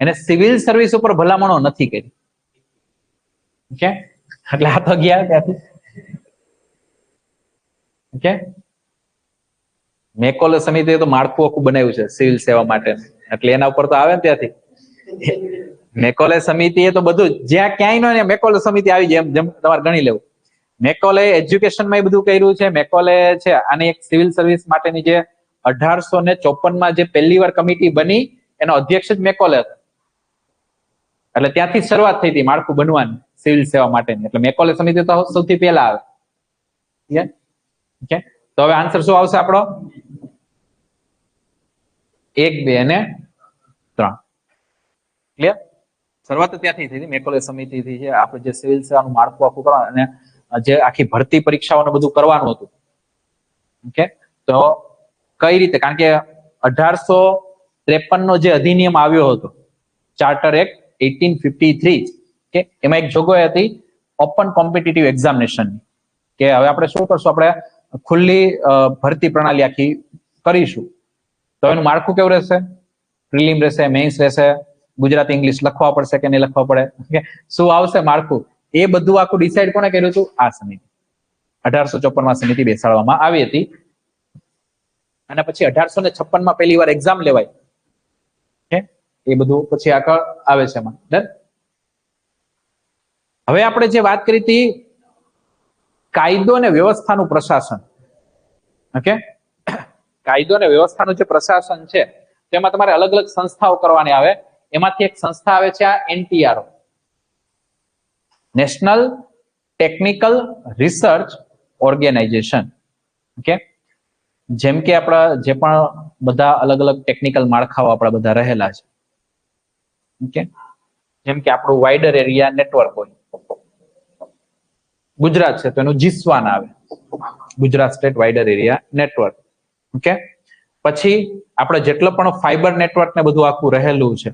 એને સિવિલ સર્વિસ ઉપર ભલામણો નથી કરી. ઓકે, એટલે આ તો ગયા ત્યાંથી. ઓકે, મેકોલે સમિતિએ તો માળખું આખું બનાવ્યું છે સિવિલ સેવા માટે, એટલે એના ઉપર તો આવે ને ત્યાંથી. મેકોલે સમિતિ એ તો બધું જ્યાં ક્યાંય નો મેકોલે સમિતિ આવી જાય, જેમ તમારે ગણી લેવું. મેકોલે એજ્યુકેશનમાં એ બધું કર્યું છે. મેકોલે છે આની એક સિવિલ સર્વિસ માટેની જે 1854 જે પહેલી વાર કમિટી બની એનો અધ્યક્ષ જ મેકોલે હતો. એટલે ત્યાંથી શરૂઆત થઈ હતી માળખું બનવાની સિવિલ સેવા માટેની. એટલે મેકોલે સમિતિ તો સૌથી પહેલા આવે. ઓકે, તો હવે આન્સર શું આવશે આપણો? 1 2 અને 3. ક્લિયર? શરૂઆત ત્યાંથી થઈ હતી મેકોલે સમિતિથી. છે આપણે જે સિવિલ સેવાનું માળખું આખું કરવાનું અને જે આખી ભરતી પરીક્ષાઓને બધું કરવાનું હતું. ઓકે, તો કઈ રીતે? કારણ કે 1853 જે અધિનિયમ આવ્યો હતો ચાર્ટર એક્ટ 1853, કે એમાં એક જોગવાઈ હતી ઓપન કોમ્પિટિટિવ એક્ઝામિનેશન, કે હવે આપણે શું કરશું, આપણે ખુલ્લી ભરતી પ્રણાલી આખી કરીશું. તો એનું માળખું કેવું રહેશે? પ્રિલિમ રહેશે, મેઇન્સ રહેશે, ગુજરાતી ઇંગ્લિશ લખવા પડશે કે નહીં લખવા પડે, શું આવશે માળખું, એ બધું આખું ડિસાઈડ કોને કર્યું હતું? આ સમિતિ. 1854 સમિતિ બેસાડવામાં આવી હતી. અને પછી 1856 પહેલી વાર એક્ઝામ લેવાય. એ બધું પછી આગળ આવે છે એમાં. હવે આપણે જે વાત કરી હતી કાયદો અને વ્યવસ્થાનું પ્રશાસન. ઓકે, કાયદો અને વ્યવસ્થાનું જે પ્રશાસન છે તેમાં તમારે અલગ અલગ સંસ્થાઓ કરવાની આવે. એમાંથી એક સંસ્થા આવે છે આ NTRO, national technical research organisation. Okay, જેમ કે આપણા જે પણ બધા અલગ અલગ ટેકનિકલ માળખાઓ આપણા બધા રહેલા છે, ઓકે, જેમ કે આપણું વાઇડર એરિયા નેટવર્ક હોય, ગુજરાત છે તો એનું જીસ્વાન આવે, Gujarat state wider area network. Okay, પછી આપણે જેટલો પણ ફાઈબર નેટવર્ક ને બધું આખું રહેલું છે,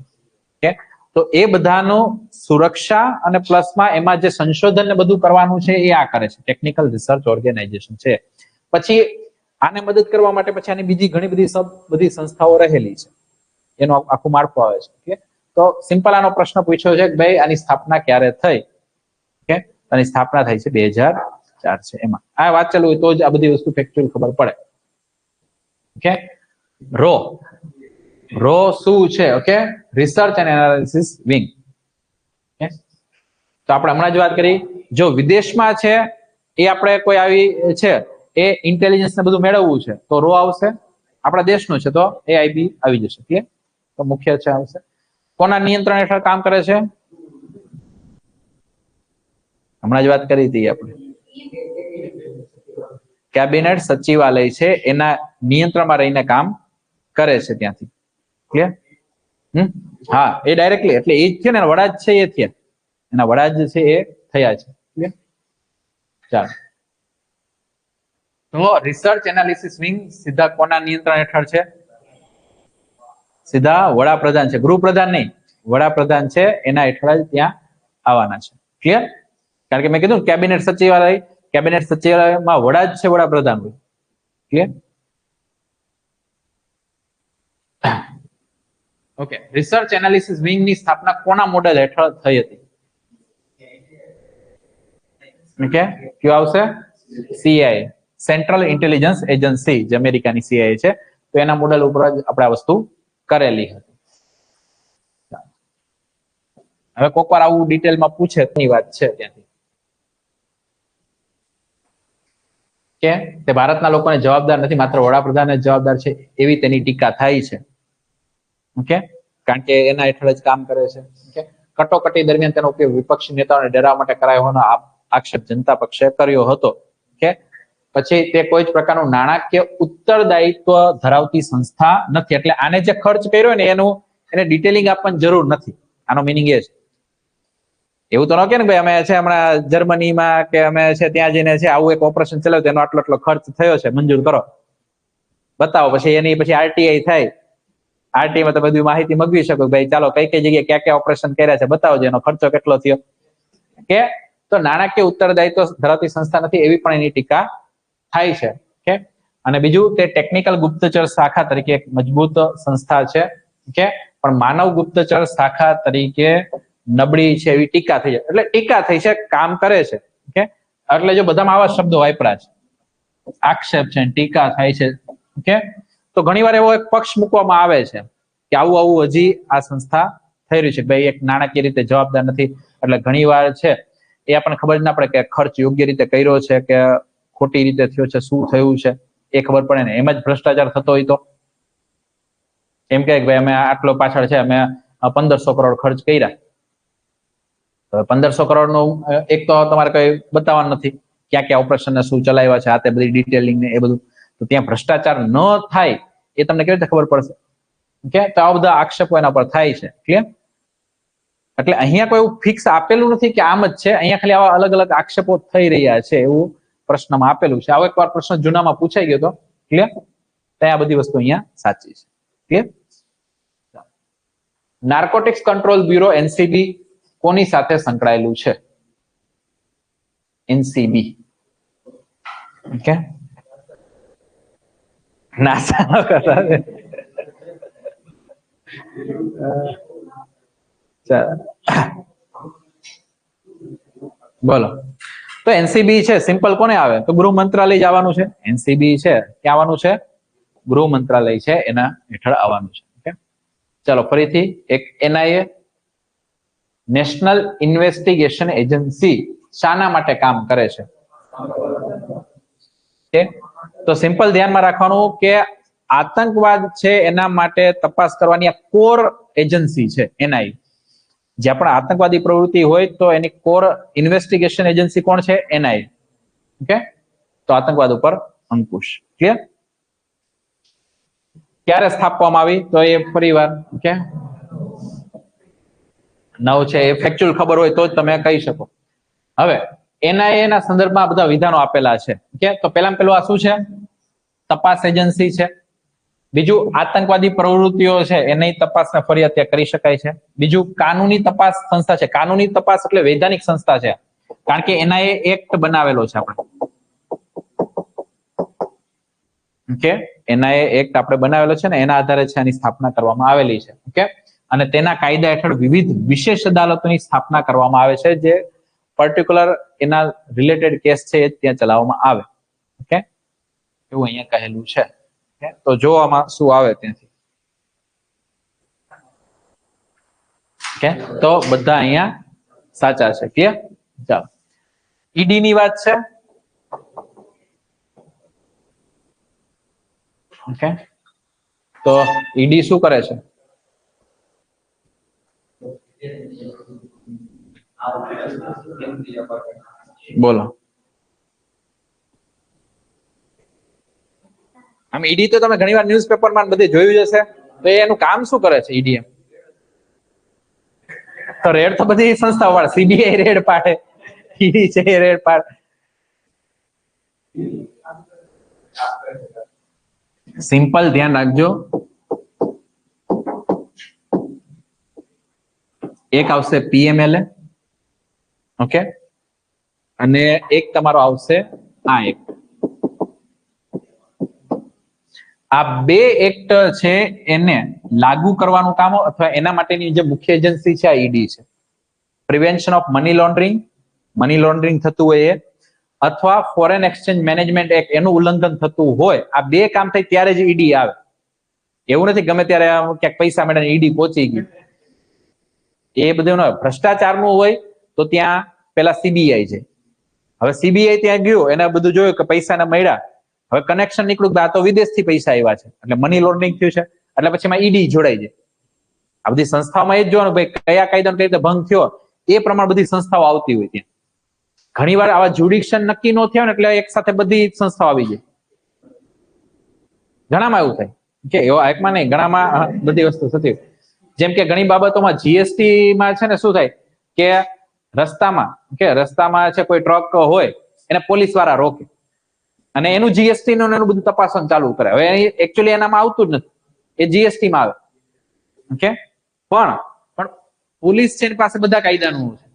ઓકે, તો એ બધાનું સુરક્ષા અને પ્લસમાં એમાં જે સંશોધન ને બધું કરવાનું છે એ આ કરે છે, ટેકનિકલ રિસર્ચ ઓર્ગેનાઇઝેશન છે. પછી આને મદદ કરવા માટે પછી આની બીજી ઘણી બધી સંસ્થાઓ રહેલી છે, એનું આખું માળખું આવે છે. ઓકે, તો સિમ્પલ આનો પ્રશ્ન પૂછ્યો છે કે ભાઈ આની સ્થાપના ક્યારે થઈ? ઓકે, આની સ્થાપના થઈ છે 2004 છે. એમાં આ વાત ચાલુ હોય તો જ આ બધી વસ્તુ ફેક્ચ્યુઅલ ખબર પડે. ઓકે, રો શું છે? Okay, research and analysis wing. તો આપણે હમણાં જ વાત કરી, જો વિદેશમાં છે એ આપણે કોઈ આવી છે એ ઇન્ટેલિજન્સ ને બધું મેળવવું છે તો રો આવશે. આપણા દેશનું છે તો AIB આવી જશે. ક્લિયર? તો મુખ્ય છે આવશે. કોના નિયંત્રણ હેઠળ કામ કરે છે? હમણાં જ વાત કરી હતી આપણે, કેબિનેટ સચિવાલય છે એના નિયંત્રણમાં રહીને કામ કરે છે ત્યાંથી. ક્લિયર? હા, એ ડાયરેક્ટલી એટલે એ જ છે ને વડા જ છે, એ થયા એના વડા જ છે એ થયા છે. ક્લિયર? ચાલો, તો રિસર્ચ એનાલિસિસ વિંગ સીધા કોના નિયંત્રણ હેઠળ છે? સીધા વડાપ્રધાન છે, ગૃહપ્રધાન નહીં, વડાપ્રધાન છે એના હેઠળ જ ત્યાં આવવાના છે. ક્લિયર? કારણ કે મેં કીધું કેબિનેટ સચિવાલયમાં વડા જ છે વડાપ્રધાન હોય. Clear? Okay, research analysis wing ની સ્થાપના કોના મોડેલ હેઠળ થઈ હતી? ઓકે, કયો આવશે? CIA, સેન્ટ્રલ ઇન્ટેલિજન્સ એજન્સી, જે અમેરિકાની CIA છે, તો એના મોડેલ ઉપર જ આપણે આ વસ્તુ કરેલી હતી. હવે કોક વાર આવું ડિટેલમાં પૂછે ની વાત છે ત્યાંથી કે તે ભારતના લોકોને જવાબદાર નથી, માત્ર વડાપ્રધાન જ જવાબદાર છે, એવી તેની ટીકા થાય છે. ઓકે, કારણ કે એના હેઠળ જ કામ કરે છે. ઓકે, કટોકટી દરમિયાન તેનો ઉપયોગ વિપક્ષી નેતાઓને ડરાવવા માટે કરાયો હોવાનો આક્ષેપ જનતા પક્ષે કર્યો હતો. ઓકે, પછી તે કોઈ જ પ્રકારનું નાણાકીય ઉત્તરદાયિત્વ ધરાવતી સંસ્થા નથી, એટલે આને જે ખર્ચ કર્યો ને એને ડિટેલિંગ આપવાની જરૂર નથી. આનો મિનિંગ એ છે. એવું તો ન કે ને ભાઈ અમે છે હમણાં જર્મનીમાં કે અમે છે ત્યાં જઈને છે આવું એક ઓપરેશન ચલાવ્યું, એનો આટલો ખર્ચ થયો છે, મંજૂર કરો, બતાવો. પછી એની પછી RTI થાય, RTI માં તો બધી માહિતી મગવી શકો, ભાઈ ચાલો કઈ કઈ જગ્યાએ ક્યાં ક્યાં ઓપરેશન કર્યા છે બતાવજો, એનો ખર્ચો કેટલો થયો. કે તો નાણાકીય ઉત્તરદાયિત્વ ધરાવતી સંસ્થા નથી, એવી પણ એની ટીકા થાય છે. ઓકે, અને બીજું તે ટેકનિકલ ગુપ્તચર શાખા તરીકે એક મજબૂત સંસ્થા છે. ઓકે, પણ માનવ ગુપ્તચર શાખા તરીકે નબળી છે એવી ટીકા થઈ છે. એટલે ટીકા થઈ છે, કામ કરે છે. ઓકે, એટલે જો બધામાં આવા શબ્દો વાપરા છે, આક્ષેપ છે, ટીકા થાય છે. ઓકે, તો ઘણીવાર એવો એક પક્ષ મૂકવામાં આવે છે કે આવું હજી આ સંસ્થા થઈ રહ્યું છે, ભાઈ એક નાણાકીય રીતે જવાબદાર નથી. એટલે ઘણીવાર છે એ આપણને ખબર જ ના પડે કે ખર્ચ યોગ્ય રીતે કર્યો છે કે ખોટી રીતે થયો છે, શું થયું છે એ ખબર પડે ને. એમ જ ભ્રષ્ટાચાર થતો હોય તો એમ કે ભાઈ અમે આટલો પાછળ છે, અમે 1500 કરોડ ખર્ચ કર્યા, 1500 કરોડ નું એક તો તમારે કઈ બતાવવાનું નથી, ક્યાં ક્યાં ઓપરેશન શું ચલાવ્યા છે, આ તે બધી ડિટેલિંગ ને એ બધું. તો ત્યાં ભ્રષ્ટાચાર ન થાય એ તમને કેવી રીતે ખબર પડશે? ઓકે, તો આ બધા આક્ષેપો એના પર થાય છે. ક્લિયર? એટલે અહીંયા કોઈ ફિક્સ આપેલું નથી કે આમ જ છે, અહીંયા ખાલી આવા અલગ અલગ આક્ષેપો થઈ રહ્યા છે એવું પ્રશ્નમાં આપેલું છે. આવો એકવાર પ્રશ્ન જૂનામાં પૂછાઈ ગયો હતો. ક્લિયર? ત્યાં બધી વસ્તુ અહીંયા સાચી છે. Clear? Narcotics control bureau NCB કોની સાથે સંકળાયેલું છે? NCB. ઓકે, નાસા બોલો. તો NCB છે સિમ્પલ કોને આવે? તો ગૃહ મંત્રાલય જ આવવાનું છે. NCB છે ક્યાં આવવાનું છે? ગૃહ મંત્રાલય છે એના હેઠળ આવવાનું છે. ઓકે, ચાલો ફરીથી એક NIA, નેશનલ ઇન્વેસ્ટિગેશન એજન્સી શાના માટે કામ કરે છે? તો સિમ્પલ ધ્યાનમાં રાખવાનું કે આતંકવાદ છે એના માટે તપાસ કરવાની આ કોર એજન્સી છે એનઆઈએ. જ્યાં પણ આતંકવાદી પ્રવૃત્તિ હોય તો એની કોર ઇન્વેસ્ટિગેશન એજન્સી કોણ છે? એનઆઈએ. ઓકે, તો આતંકવાદ ઉપર અંકુશ. ક્લિયર? ક્યારે સ્થાપવામાં આવી? તો એ ફરીવાર ઓકે 9 છે, એ ફેક્ચ્યુઅલ ખબર હોય તો જ તમે કહી શકો. હવે એનઆઈએ ના સંદર્ભમાં બધા વિધાનો આપેલા છે. ઓકે, તો પહેલામાં પેલું આ શું છે? તપાસ એજન્સી છે. બીજું, આતંકવાદી પ્રવૃત્તિઓ છે એની તપાસને ફરી અત્યારે કરી શકાય છે. બીજું, કાનૂની તપાસ સંસ્થા છે. કાનૂની તપાસ એટલે વૈધાનિક સંસ્થા છે, કારણ કે એનઆઈએ એક્ટ બનાવેલો છે આપણે. ઓકે, એનઆઈએ એક્ટ આપણે બનાવેલો છે ને એના આધારે છે એની સ્થાપના કરવામાં આવેલી છે. ઓકે, અને તેના કાયદા હેઠળ વિવિધ વિશેષ અદાલતોની સ્થાપના કરવામાં આવે છે, જે પર્ટિક્યુલર એના રિલેટેડ કેસ છે એ ત્યાં ચલાવવામાં આવે. ઓકે, એવું અહીંયા કહેલું છે. તો જો આમાં શું આવે ત્યાંથી. ઓકે, તો બધા અહીંયા સાચા છે. ક્લિયર? ચાલો, ઈડી ની વાત છે. ઓકે, તો ઈડી શું કરે છે? બોલો. આમ ઈડી તો તમે ઘણી વાર ન્યૂઝપેપરમાં બધે જોયું જ હશે. તો એનું કામ શું કરે છે ઈડી? તો રેડ તો બધી સંસ્થાઓ પાડે. સીબીઆઈ રેડ પાડે, ઈડી છે રેડ પાડે. સિમ્પલ ધ્યાન રાખજો, એક આવશે પીએમએલએ. ઓકે, અને એક તમારો આવશે આ એક્ટ. આ બે એક્ટ છે એને લાગુ કરવાનું કામ અથવા એના માટેની જે મુખ્ય એજન્સી છે આ ઈડી છે. પ્રિવેન્શન ઓફ મની લોન્ડરિંગ થતું હોય એ, અથવા ફોરેન એક્સચેન્જ મેનેજમેન્ટ એક્ટ એનું ઉલ્લંઘન થતું હોય, આ બે કામ થાય ત્યારે જ ઈડી આવે. એવું નથી ગમે ત્યારે ક્યાંક પૈસા મેળવીને ઈડી પહોંચી ગયું. એ બધું ભ્રષ્ટાચારનું હોય તો ત્યાં પેલા સીબીઆઈ છે. હવે સીબીઆઈ ત્યાં ગયું, એને બધું જોયું કે પૈસા મળ્યા. હવે કનેક્શન નીકળ્યું કે આ તો વિદેશથી પૈસા આવ્યા છે, એટલે મની લોન્ડરિંગ થયું છે. એટલે પછી એમાં ઈડી જોડાઈ જાય. આ બધી સંસ્થાઓમાં એ જ જોવાનું ભાઈ કયા કાયદાનો કઈ રીતે ભંગ થયો, એ પ્રમાણે બધી સંસ્થાઓ આવતી હોય ત્યાં. ઘણી વાર આવા જ્યુડિક્શન નક્કી ન થયો ને એટલે એક સાથે બધી સંસ્થાઓ આવી જાય. ઘણામાં એવું થાય કે એવા એકમાં નહીં, ઘણામાં બધી વસ્તુ થતી. જેમ કે ઘણી બાબતોમાં જીએસટી માં છે ને શું થાય કે રસ્તામાં છે કોઈ ટ્રક હોય એને પોલીસ વાળા રોકે અને એનું જીએસટી નું એનું બધું તપાસવાનું ચાલુ કરે. હવે એકચ્યુઅલી એનામાં આવતું જ નથી, એ જીએસટી માં આવે. ઓકે, પણ પોલીસ છે એની પાસે બધા કાયદાનું છે,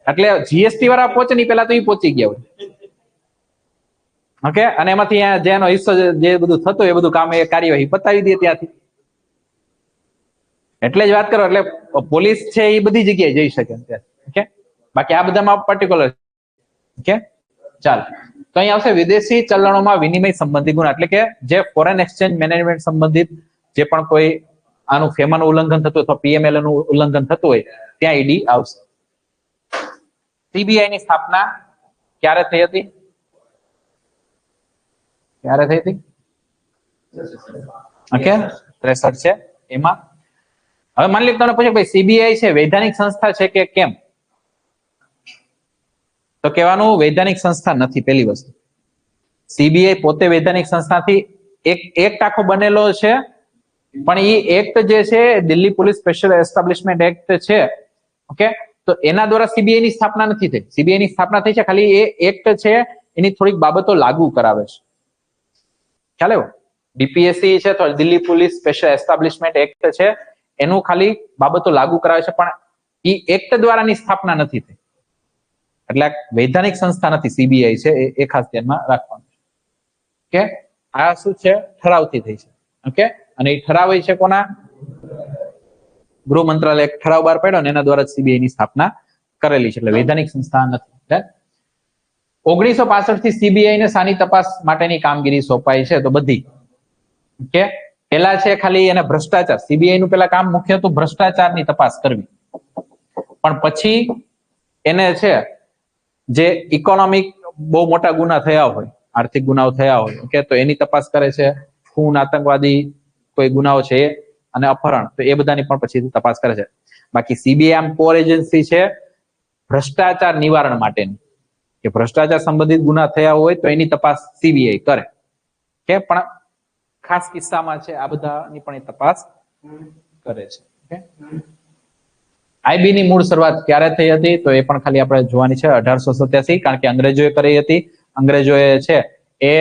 એટલે જીએસટી વાળા પહોંચે ને પેલા તો એ પહોંચી ગયા હોય. ઓકે, અને એમાંથી જેનો હિસ્સો જે બધું થતું એ બધું કામ એ કાર્યવાહી પતાવી દે ત્યાંથી. એટલે જ વાત કરો, એટલે પોલીસ છે એ બધી જગ્યાએ જઈ શકે. ઓકે, બાકી આ બધામાં પર્ટિક્યુલર. ઓકે, ચાલો, તો અહીં આવશે વિદેશી ચલણોમાં વિનિમય સંબંધી ગુના, એટલે કે જે ફોરેન એક્સચેન્જ મેનેજમેન્ટ સંબંધિત જે પણ કોઈ આનું ફેમાનું ઉલ્લંઘન થતું અથવા પીએમએલ નું ઉલ્લંઘન થતું હોય ત્યાં ઈડી આવશે. સીબીઆઈ ની સ્થાપના ક્યારે થઈ હતી? ઓકે, 63 છે એમાં. હવે માની લો તમને પૂછે ભાઈ સીબીઆઈ છે વૈધાનિક સંસ્થા છે કે કેમ, તો કહેવાનું વૈધાનિક સંસ્થા નથી. પહેલી વસ્તુ, સીબીઆઈ પોતે વૈધાનિક સંસ્થાથી એક એક્ટ આખો બનેલો છે, પણ એ એક્ટ જે છે Delhi police special establishment act છે. ઓકે, તો એના દ્વારા સીબીઆઈ ની સ્થાપના નથી થઈ. સીબીઆઈ ની સ્થાપના થઈ છે ખાલી એ એક્ટ છે એની થોડીક બાબતો લાગુ કરાવે છે. ખ્યાલ આવ્યો? ડીપીએસસી છે તો Delhi police special establishment act છે, એનું ખાલી બાબતો લાગુ કરાવે છે, પણ એ એક્ટ દ્વારાની સ્થાપના નથી થઈ. એટલે વૈધાનિક સંસ્થા નથી સીબીઆઈ છે, એ ખાસ ધ્યાનમાં રાખવાનું છે. ઓકે, આ શું છે? ઠરાવથી થઈ છે. ઓકે, અને એ ઠરાવ છે કોના? ગૃહ મંત્રાલય એક ઠરાવ બહાર પાડ્યો ને એના દ્વારા સીબીઆઈ ની સ્થાપના કરેલી છે, એટલે વૈધાનિક સંસ્થા નથી. 1965 થી સીબીઆઈ ને સાની તપાસ માટેની કામગીરી સોંપાઈ છે, તો બધી. ઓકે, પેલા છે ખાલી એને ભ્રષ્ટાચાર, સીબીઆઈ નું પેલા કામ મુખ્ય હતું ભ્રષ્ટાચારની તપાસ કરવી, પણ પછી એને છે જે ઇકોનોમિક બહુ મોટા ગુના થયા હોય, આર્થિક ગુનાઓ થયા હોય ઓકે તો એની તપાસ કરે છે, ખૂન, આતંકવાદી કોઈ ગુનાઓ છે અને અપહરણ, તો એ બધાની પણ પછી તપાસ કરે છે. બાકી સીબીઆઈ આમ કોર એજન્સી છે ભ્રષ્ટાચાર નિવારણ માટેની, કે ભ્રષ્ટાચાર સંબંધિત ગુના થયા હોય તો એની તપાસ સીબીઆઈ કરે કે પણ ખાસ કિસ્સામાં છે આ બધાની પણ એ તપાસ કરે છે. આઈબી ની મૂળ શરૂઆત ક્યારે થઈ હતી તો એ પણ ખાલી આપણે જોવાની છે 1887, કારણ કે અંગ્રેજોએ કરી હતી. અંગ્રેજોએ છે એ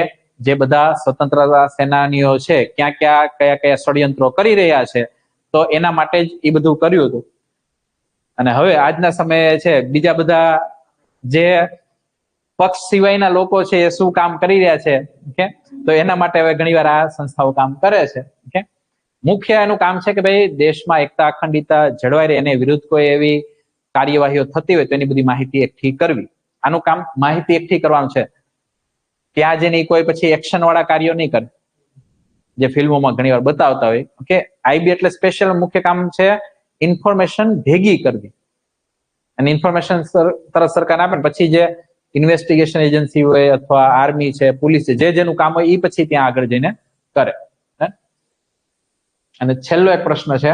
જે બધા સ્વતંત્રતા સેનાનીઓ છે ક્યાં ક્યાં કયા કયા ષડયંત્રો કરી રહ્યા છે તો એના માટે જ એ બધું કર્યું હતું. અને હવે આજના સમયે છે બીજા બધા જે પક્ષ સિવાયના લોકો છે એ શું કામ કરી રહ્યા છે ઓકે તો એના માટે હવે ઘણીવાર આ સંસ્થાઓ કામ કરે છે. ઓકે મુખ્ય એનું કામ છે કે ભાઈ દેશમાં એકતા અખંડિતતા જળવાઈ રહે, એને વિરુદ્ધ કોઈ એવી કાર્યવાહીઓ થતી હોય તો એની બધી માહિતી એકઠી કરવી. આનું કામ માહિતી એકઠી કરવાનું છે. ત્યાં જઈને કોઈ પછી એક્શન વાળા કાર્યો નહીં કરે જે ફિલ્મોમાં ઘણીવાર બતાવતા હોય. ઓકે આઈબી એટલે સ્પેશિયલ મુખ્ય કામ છે ઇન્ફોર્મેશન ભેગી કરવી, અને ઇન્ફોર્મેશન તરત સરકાર આપે પછી જે ઇન્વેસ્ટિગેશન એજન્સી હોય અથવા આર્મી છે, પોલીસ છે, જે જેનું કામ હોય એ પછી ત્યાં આગળ જઈને કરે. અને છેલ્લો એક પ્રશ્ન છે,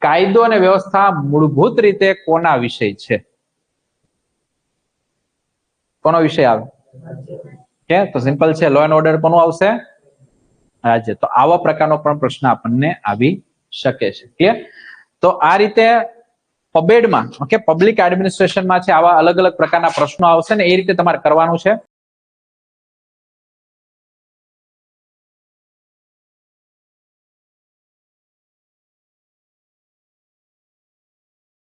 કાયદો અને વ્યવસ્થા મૂળભૂત રીતે કોના વિષય છે? કોનો વિષય આવે કે તો સિમ્પલ છે, લો એન્ડ ઓર્ડર કોનું આવશે? રાજ્ય. તો આવા પ્રકારનો પણ પ્રશ્ન આપણને આવી શકે છે. ક્લિયર? તો આ રીતે પબેડમાં ઓકે પબ્લિક એડમિનિસ્ટ્રેશનમાં છે આવા અલગ અલગ પ્રકારના પ્રશ્નો આવશે ને એ રીતે તમારે કરવાનું છે.